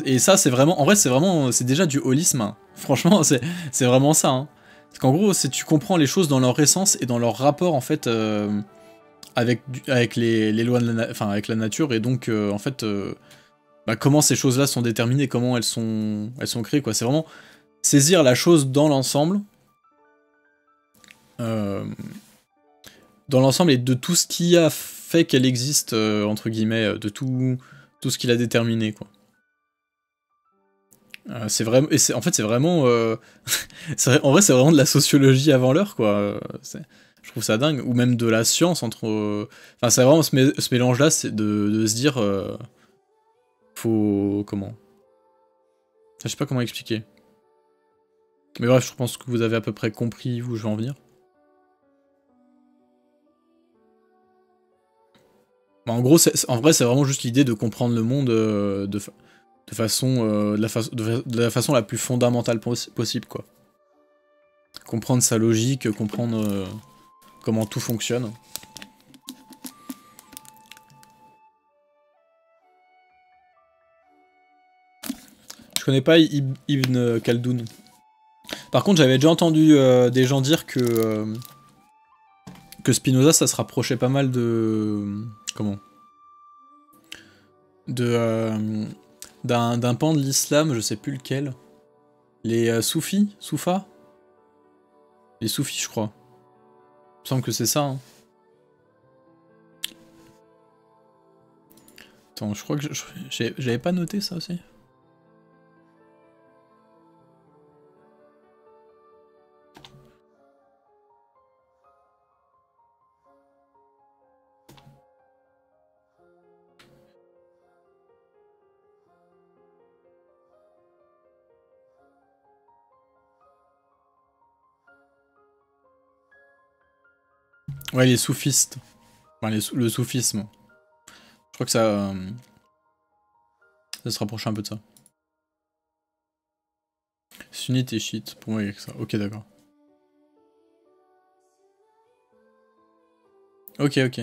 Et ça, c'est vraiment, en vrai, c'est déjà du holisme. Hein. Franchement, c'est vraiment ça. Hein. Parce qu'en gros, tu comprends les choses dans leur essence et dans leur rapport, en fait, avec les lois de avec la nature, et donc, en fait, bah, comment ces choses-là sont déterminées, comment elles sont créées, quoi. C'est vraiment saisir la chose dans l'ensemble, et de tout ce qui a fait qu'elle existe, entre guillemets, de tout ce qui l'a déterminé, quoi. C'est vraiment, et en fait c'est vraiment, en vrai c'est vraiment de la sociologie avant l'heure, quoi. Je trouve ça dingue, ou même de la science entre, enfin c'est vraiment ce mélange là, c'est de se dire, comment, je sais pas comment expliquer. Mais bref, je pense que vous avez à peu près compris où je vais en venir. Bah, en gros, en vrai, c'est vraiment juste l'idée de comprendre le monde de la façon la plus fondamentale possible, quoi. Comprendre sa logique, comprendre comment tout fonctionne. Je connais pas Ibn Khaldoun. Par contre, j'avais déjà entendu des gens dire que Spinoza, ça se rapprochait pas mal de... Comment d'un pan de l'islam, je sais plus lequel. Les Soufas. Les soufis, je crois. Il me semble que c'est ça. Hein. Attends, je crois que j'avais pas noté ça aussi. Ouais, les soufistes. Enfin, le soufisme. Je crois que ça se rapproche un peu de ça. Sunnite et chiite, pour moi il y a que ça. Ok, d'accord. Ok, ok.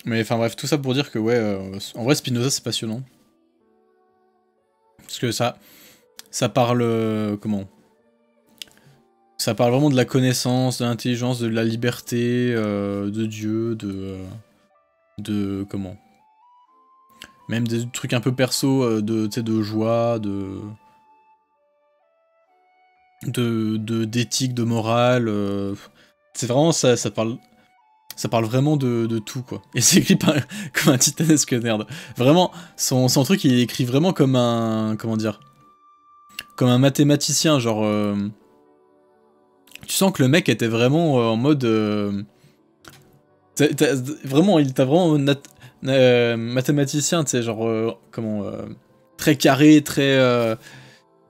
Mais enfin bref, tout ça pour dire que ouais, en vrai Spinoza c'est passionnant. Parce que ça parle... comment? Ça parle vraiment de la connaissance, de l'intelligence, de la liberté, de Dieu, comment? Même des trucs un peu perso, de joie, d'éthique, de morale. C'est vraiment ça parle vraiment de tout, quoi. Et c'est écrit comme un titanesque nerd. Vraiment, son truc, il est écrit vraiment comme un... Comment dire? Comme un mathématicien, genre... tu sens que le mec était vraiment en mode... vraiment, il t'a vraiment mathématicien, tu sais, genre... comment... très carré, très...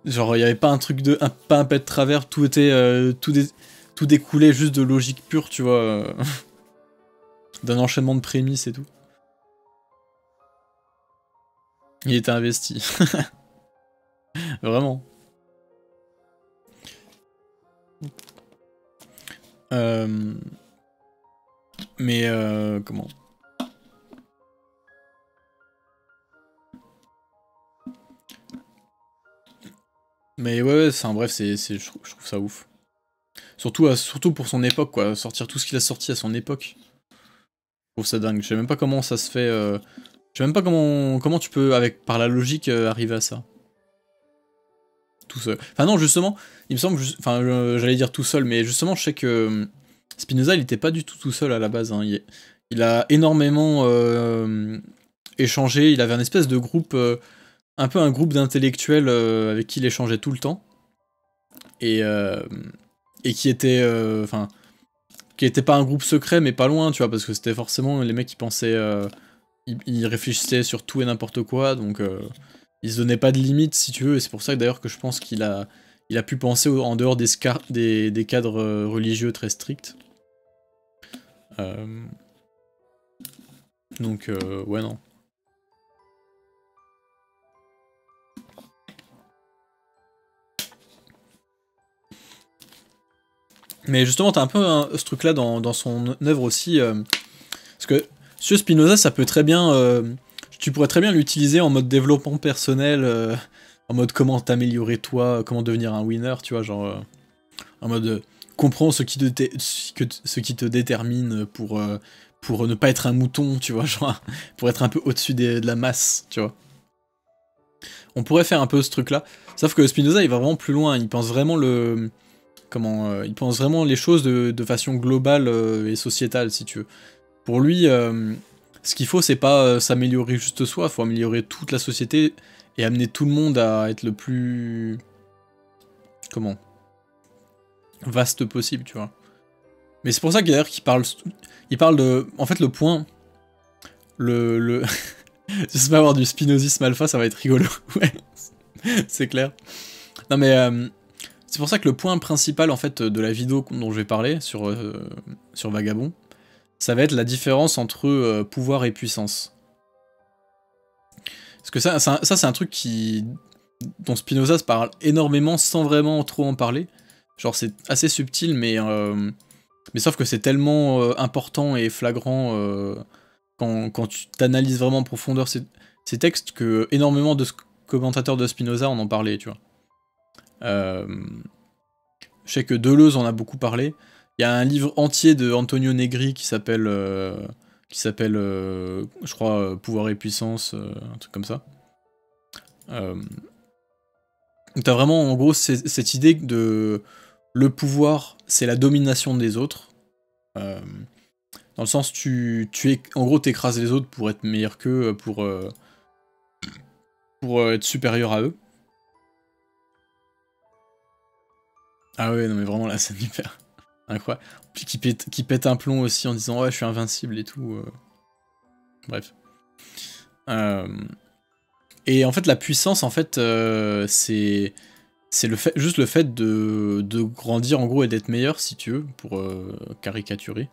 genre, il y avait pas un truc de... pas un pet de travers, tout était... tout découlait juste de logique pure, tu vois. D'un enchaînement de prémices et tout. Il était investi. Vraiment. Mais comment? Mais ouais, c'est un bref, je trouve ça ouf. Surtout pour son époque, quoi. Sortir tout ce qu'il a sorti à son époque. Je trouve ça dingue. Je sais même pas comment ça se fait. Je sais même pas comment tu peux, par la logique, arriver à ça. Tout seul. Enfin non, justement, il me semble, enfin j'allais dire tout seul, mais justement je sais que Spinoza il était pas du tout seul à la base. Hein. Il a énormément échangé, il avait un espèce de groupe, un peu un groupe d'intellectuels avec qui il échangeait tout le temps. Et, et qui était, enfin, qui était pas un groupe secret mais pas loin, tu vois, parce que c'était forcément les mecs qui pensaient, ils réfléchissaient sur tout et n'importe quoi, donc il se donnait pas de limites si tu veux, et c'est pour ça d'ailleurs que je pense il a pu penser en dehors des cadres religieux très stricts. Donc ouais non. Mais justement t'as un peu ce truc là dans son œuvre aussi, parce que ce Spinoza ça peut très bien, tu pourrais très bien l'utiliser en mode développement personnel, en mode comment t'améliorer toi, comment devenir un winner, tu vois, genre en mode comprends ce qui te détermine pour ne pas être un mouton, tu vois, genre pour être un peu au-dessus de la masse, tu vois. On pourrait faire un peu ce truc-là, sauf que Spinoza il va vraiment plus loin, il pense vraiment il pense vraiment les choses de façon globale et sociétale, si tu veux. Pour lui, ce qu'il faut c'est pas s'améliorer juste soi, faut améliorer toute la société et amener tout le monde à être le plus vaste possible, tu vois. Mais c'est pour ça d'ailleurs il parle de, en fait le point, le j'espère avoir du spinozisme alpha, ça va être rigolo, ouais, c'est clair. Non mais c'est pour ça que le point principal en fait de la vidéo dont je vais parler sur Vagabond, ça va être la différence entre pouvoir et puissance. Parce que ça c'est un truc dont Spinoza se parle énormément sans vraiment trop en parler. Genre c'est assez subtil mais sauf que c'est tellement important et flagrant quand tu t'analyses vraiment en profondeur ces textes que énormément de commentateurs de Spinoza en ont parlé, tu vois. Je sais que Deleuze en a beaucoup parlé. Il y a un livre entier de Antonio Negri qui s'appelle, je crois, Pouvoir et puissance, un truc comme ça. Donc t'as vraiment, en gros, cette idée de le pouvoir, c'est la domination des autres. Dans le sens, en gros, t'écrases les autres pour être meilleur qu'eux, pour être supérieur à eux. Ah ouais, non mais vraiment, là, c'est hyper incroyable. Puis qui pète un plomb aussi en disant « Ouais, je suis invincible et tout. » Bref. Et en fait, la puissance, en fait, c'est c'est juste le fait de grandir en gros et d'être meilleur, si tu veux, pour caricaturer.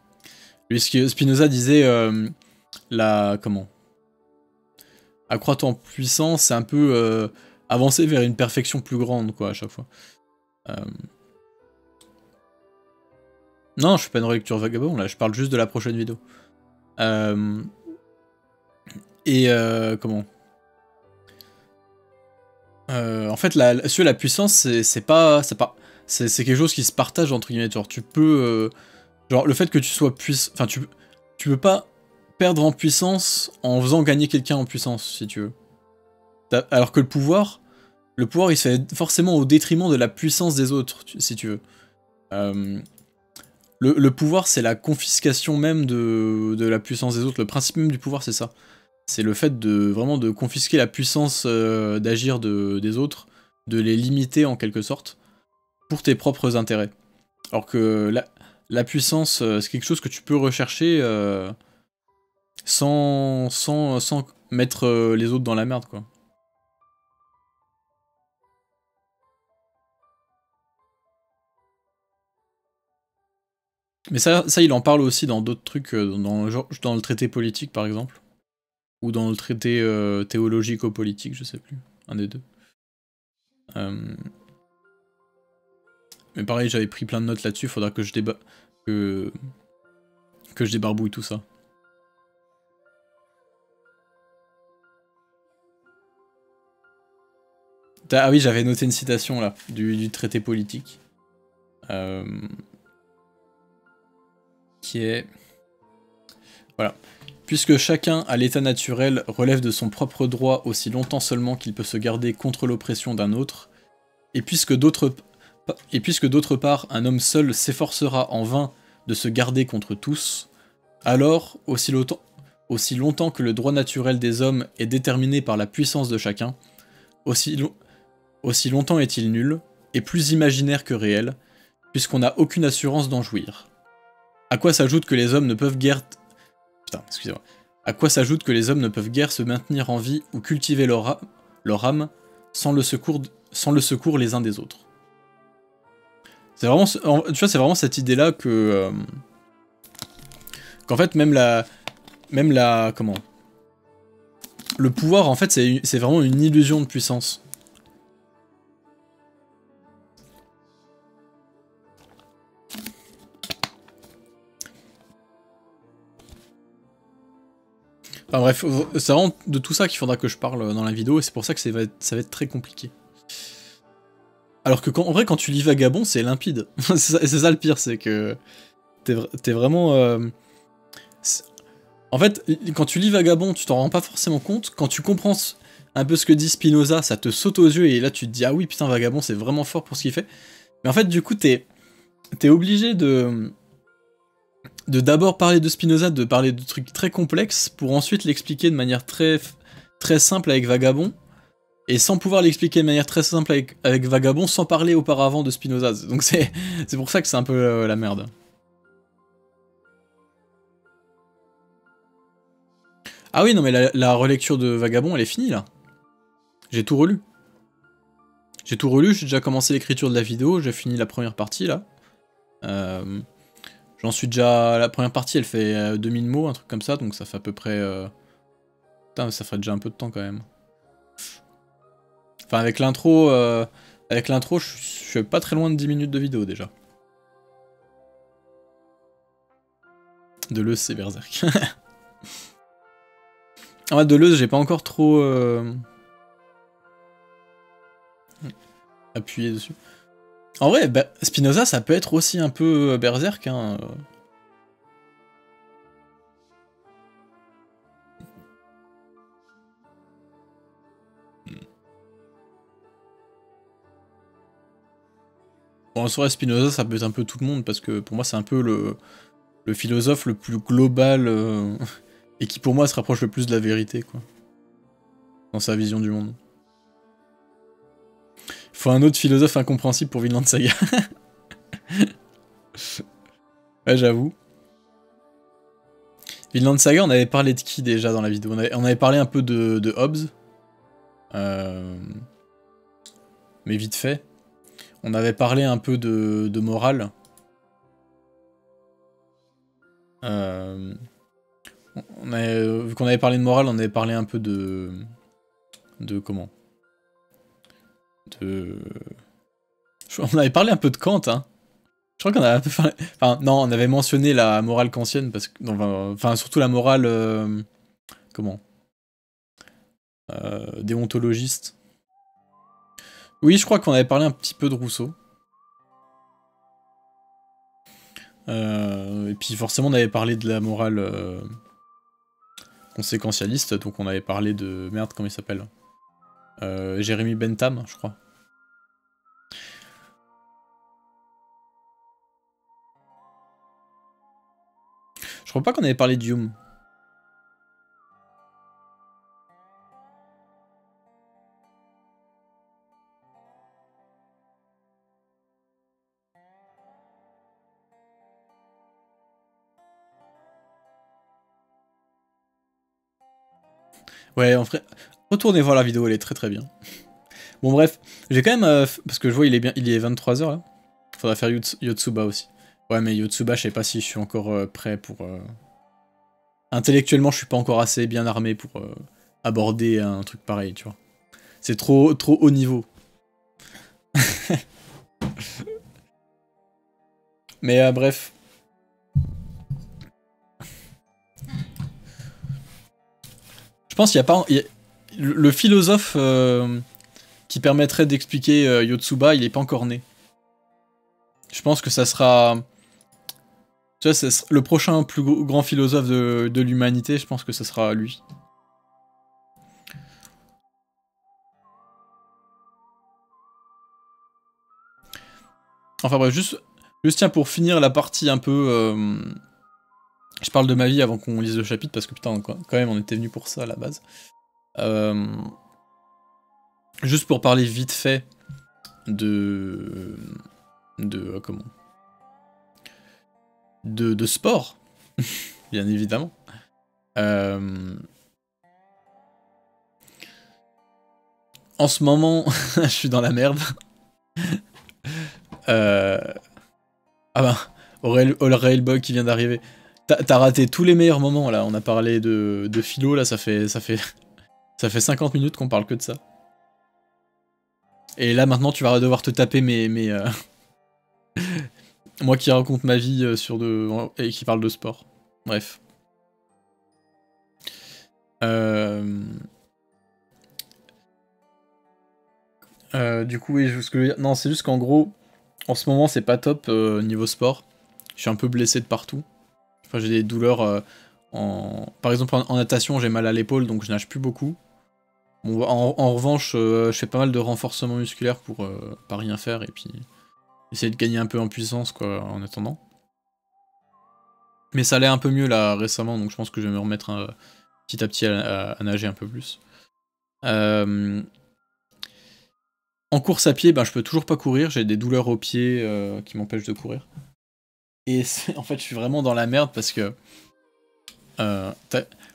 Lui, ce que Spinoza disait, comment accroître en puissance, c'est un peu avancer vers une perfection plus grande, quoi, à chaque fois. Non, je fais pas une relecture vagabond, là, je parle juste de la prochaine vidéo. Comment en fait, la puissance, c'est quelque chose qui se partage entre guillemets. Genre, tu peux, genre, le fait que tu sois puissant, enfin, tu peux pas perdre en puissance en faisant gagner quelqu'un en puissance, si tu veux. Alors que le pouvoir, il se fait forcément au détriment de la puissance des autres, si tu veux. Le pouvoir, c'est la confiscation même de la puissance des autres. Le principe même du pouvoir, c'est ça. C'est le fait vraiment de confisquer la puissance d'agir des autres, de les limiter en quelque sorte, pour tes propres intérêts. Alors que la puissance, c'est quelque chose que tu peux rechercher sans mettre les autres dans la merde, quoi. Mais ça, il en parle aussi dans d'autres trucs, dans le traité politique par exemple. Ou dans le traité théologico-politique, je sais plus. Un des deux. Mais pareil, j'avais pris plein de notes là-dessus, faudra que je débarbouille tout ça. Ah oui, j'avais noté une citation là, du traité politique. Qui est... Voilà. Puisque chacun, à l'état naturel, relève de son propre droit aussi longtemps seulement qu'il peut se garder contre l'oppression d'un autre, et puisque d'autre part, un homme seul s'efforcera en vain de se garder contre tous, alors, aussi longtemps que le droit naturel des hommes est déterminé par la puissance de chacun, aussi longtemps est-il nul, et plus imaginaire que réel, puisqu'on n'a aucune assurance d'en jouir. À quoi s'ajoute que les hommes ne peuvent guère... Putain, excusez-moi. À quoi s'ajoute que les hommes ne peuvent guère se maintenir en vie ou cultiver leur âme sans le secours les uns des autres. C'est vraiment, tu vois, c'est vraiment cette idée-là que... qu'en fait, même la... Comment ? Le pouvoir, en fait, c'est vraiment une illusion de puissance. Enfin bref, c'est vraiment de tout ça qu'il faudra que je parle dans la vidéo, et c'est pour ça que ça va être très compliqué. Alors que en vrai, quand tu lis Vagabond, c'est limpide. c'est ça le pire, c'est que t'es vraiment... En fait, quand tu lis Vagabond, tu t'en rends pas forcément compte. Quand tu comprends un peu ce que dit Spinoza, ça te saute aux yeux, et là tu te dis « Ah oui, putain, Vagabond, c'est vraiment fort pour ce qu'il fait. » Mais en fait, du coup, t'es obligé de d'abord parler de Spinoza, de parler de trucs très complexes, pour ensuite l'expliquer de manière très simple avec Vagabond, et sans pouvoir l'expliquer de manière très simple avec Vagabond, sans parler auparavant de Spinoza. Donc c'est pour ça que c'est un peu la merde. Ah oui, non mais la relecture de Vagabond, elle est finie là. J'ai tout relu. J'ai déjà commencé l'écriture de la vidéo, j'ai fini la première partie là. J'en suis déjà... La première partie, elle fait 2000 mots, un truc comme ça, donc ça fait à peu près... Putain, ça ferait déjà un peu de temps, quand même. Enfin, avec l'intro, je suis pas très loin de 10 minutes de vidéo, déjà. Deleuze, c'est Berserk. En vrai, Deleuze, j'ai pas encore trop... appuyé dessus. En vrai, bah, Spinoza, ça peut être aussi un peu Berserk, hein. Bon, en soi, Spinoza, ça peut être un peu tout le monde, parce que pour moi, c'est un peu le philosophe le plus global, et qui pour moi se rapproche le plus de la vérité, quoi. Dans sa vision du monde. Faut un autre philosophe incompréhensible pour Vinland Saga. Ouais, j'avoue. Vinland Saga, on avait parlé de qui déjà dans la vidéo? On avait parlé un peu de Hobbes. Mais vite fait. On avait parlé un peu de morale. Vu qu'on avait parlé de morale, on avait parlé un peu de comment? On avait parlé un peu de Kant, hein. Je crois qu'on avait un peu parlé... Enfin, non, on avait mentionné la morale kantienne, parce que... Enfin, surtout la morale... comment? Déontologiste. Oui, je crois qu'on avait parlé un petit peu de Rousseau. Et puis forcément, on avait parlé de la morale conséquentialiste, donc on avait parlé de... Merde, comment il s'appelle? Jérémy Bentham, je crois. Je crois pas qu'on avait parlé d'Hume. Ouais, en vrai, retournez voir la vidéo, elle est très très bien. Bon bref, j'ai quand même... parce que je vois, il est 23 h là. Faudra faire Yotsuba aussi. Ouais, mais Yotsuba, je sais pas si je suis encore prêt pour... Intellectuellement, je suis pas encore assez bien armé pour aborder un truc pareil, tu vois. C'est trop haut niveau. Mais bref. Je pense qu'il y a pas... Le philosophe qui permettrait d'expliquer Yotsuba, il est pas encore né. Je pense que ça sera... Tu vois, c'est le prochain plus grand philosophe de l'humanité, je pense que ce sera lui. Enfin bref, juste tiens, pour finir la partie un peu... je parle de ma vie avant qu'on lise le chapitre, parce que putain, quand même, on était venu pour ça à la base. Juste pour parler vite fait comment de sport, bien évidemment. En ce moment, je suis dans la merde. Ah bah, Railbug qui vient d'arriver. T'as raté tous les meilleurs moments là. On a parlé de philo là, ça fait 50 minutes qu'on parle que de ça. Et là maintenant tu vas devoir te taper moi qui raconte ma vie et qui parle de sport. Bref. Du coup, oui, non, c'est juste qu'en gros, en ce moment, c'est pas top niveau sport. Je suis un peu blessé de partout. Enfin, j'ai des douleurs Par exemple, en natation, j'ai mal à l'épaule, donc je nage plus beaucoup. Bon, en revanche, je fais pas mal de renforcement musculaire pour pas rien faire, et puis essayer de gagner un peu en puissance, quoi, en attendant. Mais ça allait un peu mieux, là, récemment, donc je pense que je vais me remettre petit à petit à nager un peu plus. En course à pied, ben, je peux toujours pas courir, j'ai des douleurs aux pieds qui m'empêchent de courir. Et en fait, je suis vraiment dans la merde parce que... t'as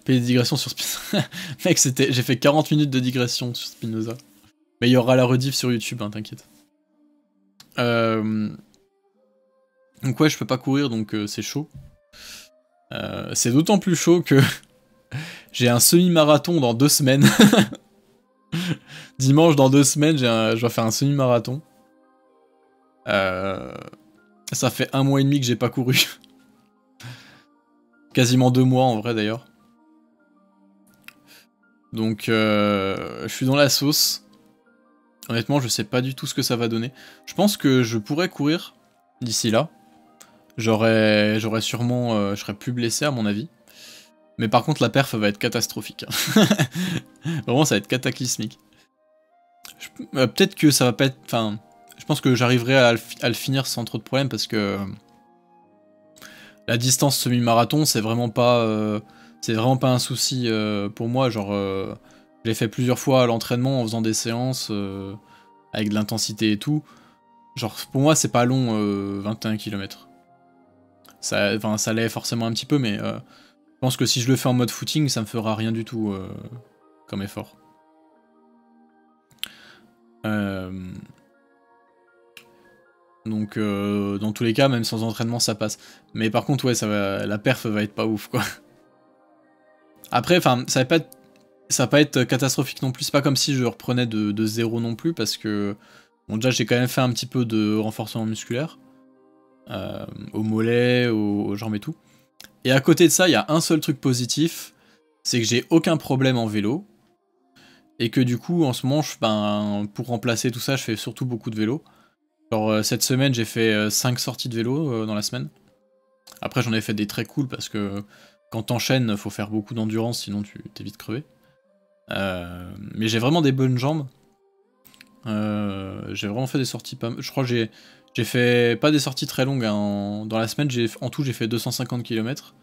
payé des digressions sur Spinoza. Mec, j'ai fait 40 minutes de digression sur Spinoza. Mais il y aura la rediff sur YouTube, hein, t'inquiète. Donc ouais, je peux pas courir, donc c'est chaud. C'est d'autant plus chaud que j'ai un semi-marathon dans 2 semaines. Dimanche, dans 2 semaines, je dois faire un semi-marathon. Ça fait 1 mois et demi que j'ai pas couru. Quasiment 2 mois en vrai d'ailleurs. Donc je suis dans la sauce. Honnêtement, je sais pas du tout ce que ça va donner. Je pense que je pourrais courir d'ici là. J'aurais sûrement... je serais plus blessé à mon avis. Mais par contre, la perf va être catastrophique. Vraiment, ça va être cataclysmique. Peut-être que ça va pas être... Enfin, je pense que j'arriverai à le finir sans trop de problèmes parce que... la distance semi-marathon, c'est vraiment pas un souci pour moi. Genre, je l'ai fait plusieurs fois à l'entraînement en faisant des séances avec de l'intensité et tout. Genre, pour moi, c'est pas long, 21 km. Ça l'est forcément un petit peu, mais je pense que si je le fais en mode footing, ça me fera rien du tout comme effort. Donc dans tous les cas, même sans entraînement, ça passe. Mais par contre, ouais, la perf va être pas ouf, quoi. Après, enfin, ça va pas être catastrophique non plus. C'est pas comme si je reprenais de zéro non plus, parce que bon, déjà, j'ai quand même fait un petit peu de renforcement musculaire. Au mollet, aux jambes et tout. Et à côté de ça, il y a un seul truc positif, c'est que j'ai aucun problème en vélo. Et que du coup, en ce moment, ben, pour remplacer tout ça, je fais surtout beaucoup de vélo. Genre, cette semaine, j'ai fait 5 sorties de vélo dans la semaine. Après, j'en ai fait des très cool parce que quand t'enchaînes, faut faire beaucoup d'endurance, sinon tu t'es vite crevé. Mais j'ai vraiment des bonnes jambes. J'ai vraiment fait des sorties pas... Je crois que j'ai fait pas des sorties très longues. Hein. Dans la semaine, en tout, j'ai fait 250 km.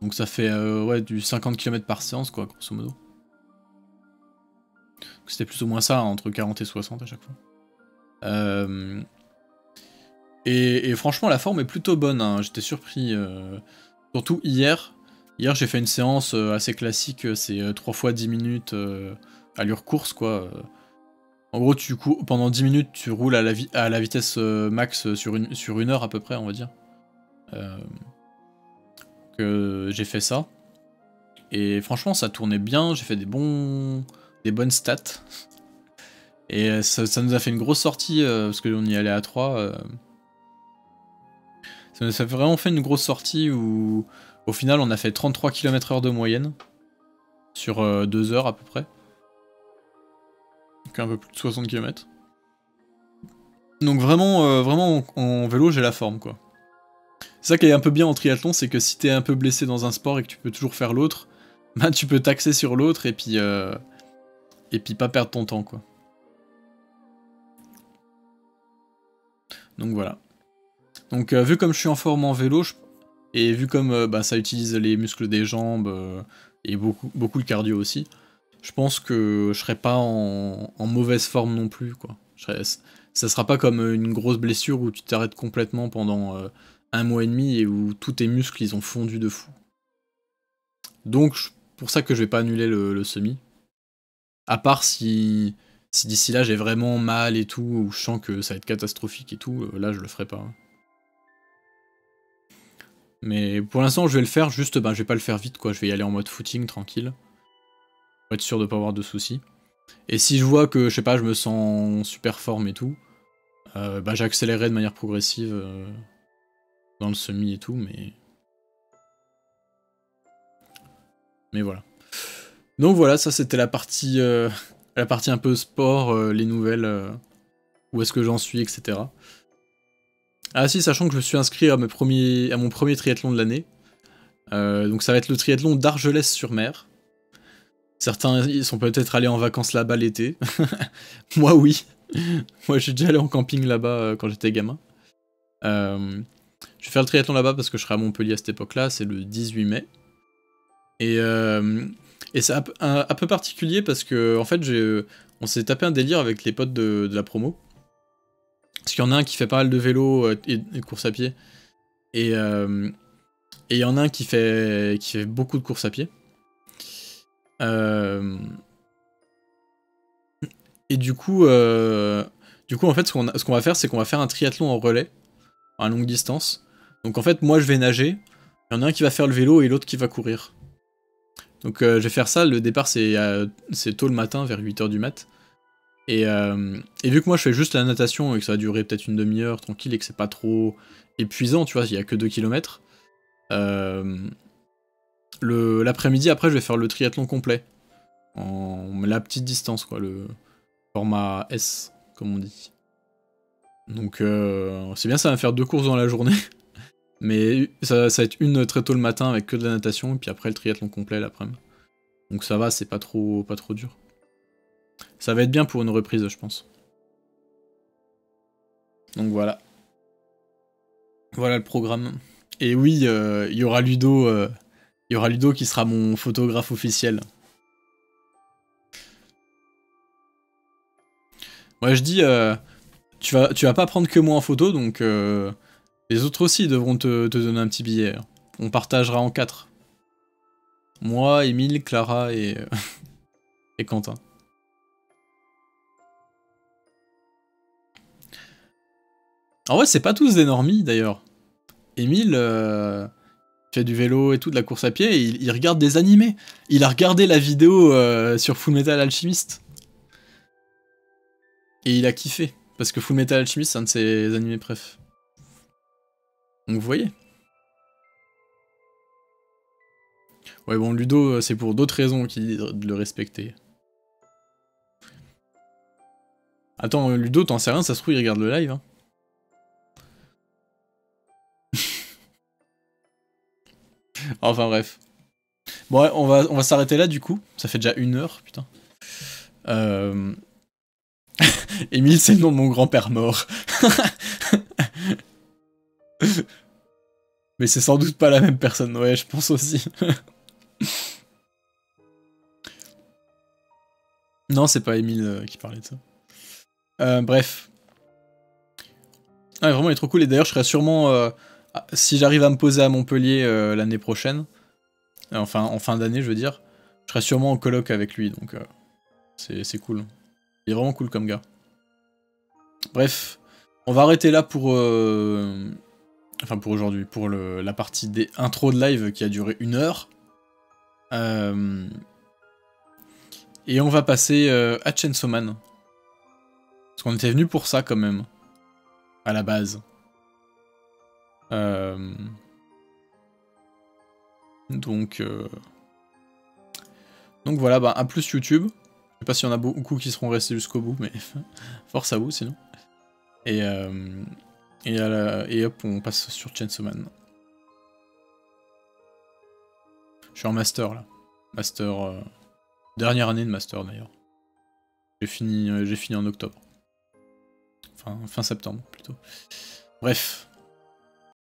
Donc ça fait ouais, du 50 km par séance, quoi, grosso modo. C'était plus ou moins ça, hein, entre 40 et 60 à chaque fois. Et franchement, la forme est plutôt bonne, hein. J'étais surpris. Surtout hier. Hier, j'ai fait une séance assez classique, c'est 3 fois 10 minutes allure course, quoi. En gros, pendant 10 minutes, tu roules à la vitesse max sur une heure à peu près, on va dire. J'ai fait ça. Et franchement, ça tournait bien, j'ai fait des bonnes stats. Et ça nous a fait une grosse sortie, parce qu'on y allait à 3. Ça nous a vraiment fait une grosse sortie où, au final, on a fait 33 km/h de moyenne. Sur 2 heures à peu près. Donc un peu plus de 60 km. Donc vraiment, vraiment en vélo, j'ai la forme, quoi. C'est ça qui est un peu bien en triathlon, c'est que si t'es un peu blessé dans un sport et que tu peux toujours faire l'autre, bah tu peux t'axer sur l'autre et puis pas perdre ton temps, quoi. Donc voilà. Donc vu comme je suis en forme en vélo, et vu comme bah, ça utilise les muscles des jambes et beaucoup le cardio aussi, je pense que je serai pas en mauvaise forme non plus, quoi. Ça sera pas comme une grosse blessure où tu t'arrêtes complètement pendant 1 mois et demi et où tous tes muscles ils ont fondu de fou. Donc pour ça que je vais pas annuler le semi. À part si d'ici là j'ai vraiment mal et tout, ou je sens que ça va être catastrophique et tout, là je le ferai pas. Mais pour l'instant je vais le faire, juste je vais pas le faire vite, quoi. Je vais y aller en mode footing tranquille. Pour être sûr de pas avoir de soucis. Et si je vois que, je sais pas, je me sens en super forme et tout, j'accélérerai de manière progressive dans le semi et tout, mais voilà. Donc voilà, ça c'était la partie un peu sport, les nouvelles, où est-ce que j'en suis, etc. Ah si, sachant que je me suis inscrit à mon premier triathlon de l'année. Donc ça va être le triathlon d'Argelès-sur-Mer. Certains ils sont peut-être allés en vacances là-bas l'été. Moi oui. Moi, je suis déjà allé en camping là-bas quand j'étais gamin. Je vais faire le triathlon là-bas parce que je serai à Montpellier à cette époque-là, c'est le 18 mai. Et c'est un peu particulier parce que, en fait, on s'est tapé un délire avec les potes de la promo. Parce qu'il y en a un qui fait pas mal de vélo et de course à pied. Et il y en a un qui fait beaucoup de course à pied. Et du coup, en fait, ce qu'on va faire, c'est qu'on va faire un triathlon en relais, à longue distance. Donc en fait, moi, je vais nager, il y en a un qui va faire le vélo et l'autre qui va courir. Donc je vais faire ça, le départ c'est tôt le matin, vers 8h du mat. Et vu que moi je fais juste la natation et que ça va durer peut-être une demi-heure tranquille et que c'est pas trop épuisant, tu vois, il y a que 2 km. L'après-midi, après, je vais faire le triathlon complet. La petite distance, quoi, le format S, comme on dit. Donc c'est bien, ça va me faire 2 courses dans la journée. Mais ça va être une très tôt le matin avec que de la natation, et puis après le triathlon complet l'après-midi. Donc ça va, c'est pas trop dur. Ça va être bien pour une reprise, je pense. Donc voilà. Voilà le programme. Et oui, il y aura Ludo. Il y aura Ludo qui sera mon photographe officiel. Moi je dis, tu vas pas prendre que moi en photo, donc les autres aussi devront te donner un petit billet. On partagera en 4. Moi, Émile, Clara et Quentin. En vrai, c'est pas tous des normies, d'ailleurs. Émile fait du vélo et tout, de la course à pied, et il regarde des animés. Il a regardé la vidéo sur Fullmetal Alchemist. Et il a kiffé. Parce que Fullmetal Alchemist, c'est un de ses animés préf. Donc vous voyez. Ouais, bon, Ludo, c'est pour d'autres raisons qu'il dit de le respecter. Attends, Ludo, t'en sais rien, ça se trouve, il regarde le live. Hein. Enfin bref. Bon, ouais, on va s'arrêter là du coup. Ça fait déjà 1 heure, putain. Émile, c'est le nom de mon grand-père mort. Mais c'est sans doute pas la même personne, ouais, je pense aussi. Non, c'est pas Émile qui parlait de ça. Bref. Ah, vraiment, il est trop cool. Et d'ailleurs, je serais sûrement... si j'arrive à me poser à Montpellier l'année prochaine, enfin, en fin d'année, je veux dire, je serai sûrement en coloc avec lui, donc c'est cool. Il est vraiment cool comme gars. Bref, on va arrêter là pour... Enfin, pour aujourd'hui, pour la partie des intro de live qui a duré 1 heure. Et on va passer à Chainsaw Man. Parce qu'on était venu pour ça, quand même. À la base. Donc voilà, bah, à plus YouTube. Je sais pas s'il y en a beaucoup qui seront restés jusqu'au bout, mais force à vous sinon. Et hop, on passe sur Chainsaw Man. Je suis en master là. Master. Dernière année de master d'ailleurs. J'ai fini en octobre. Enfin, fin septembre plutôt. Bref.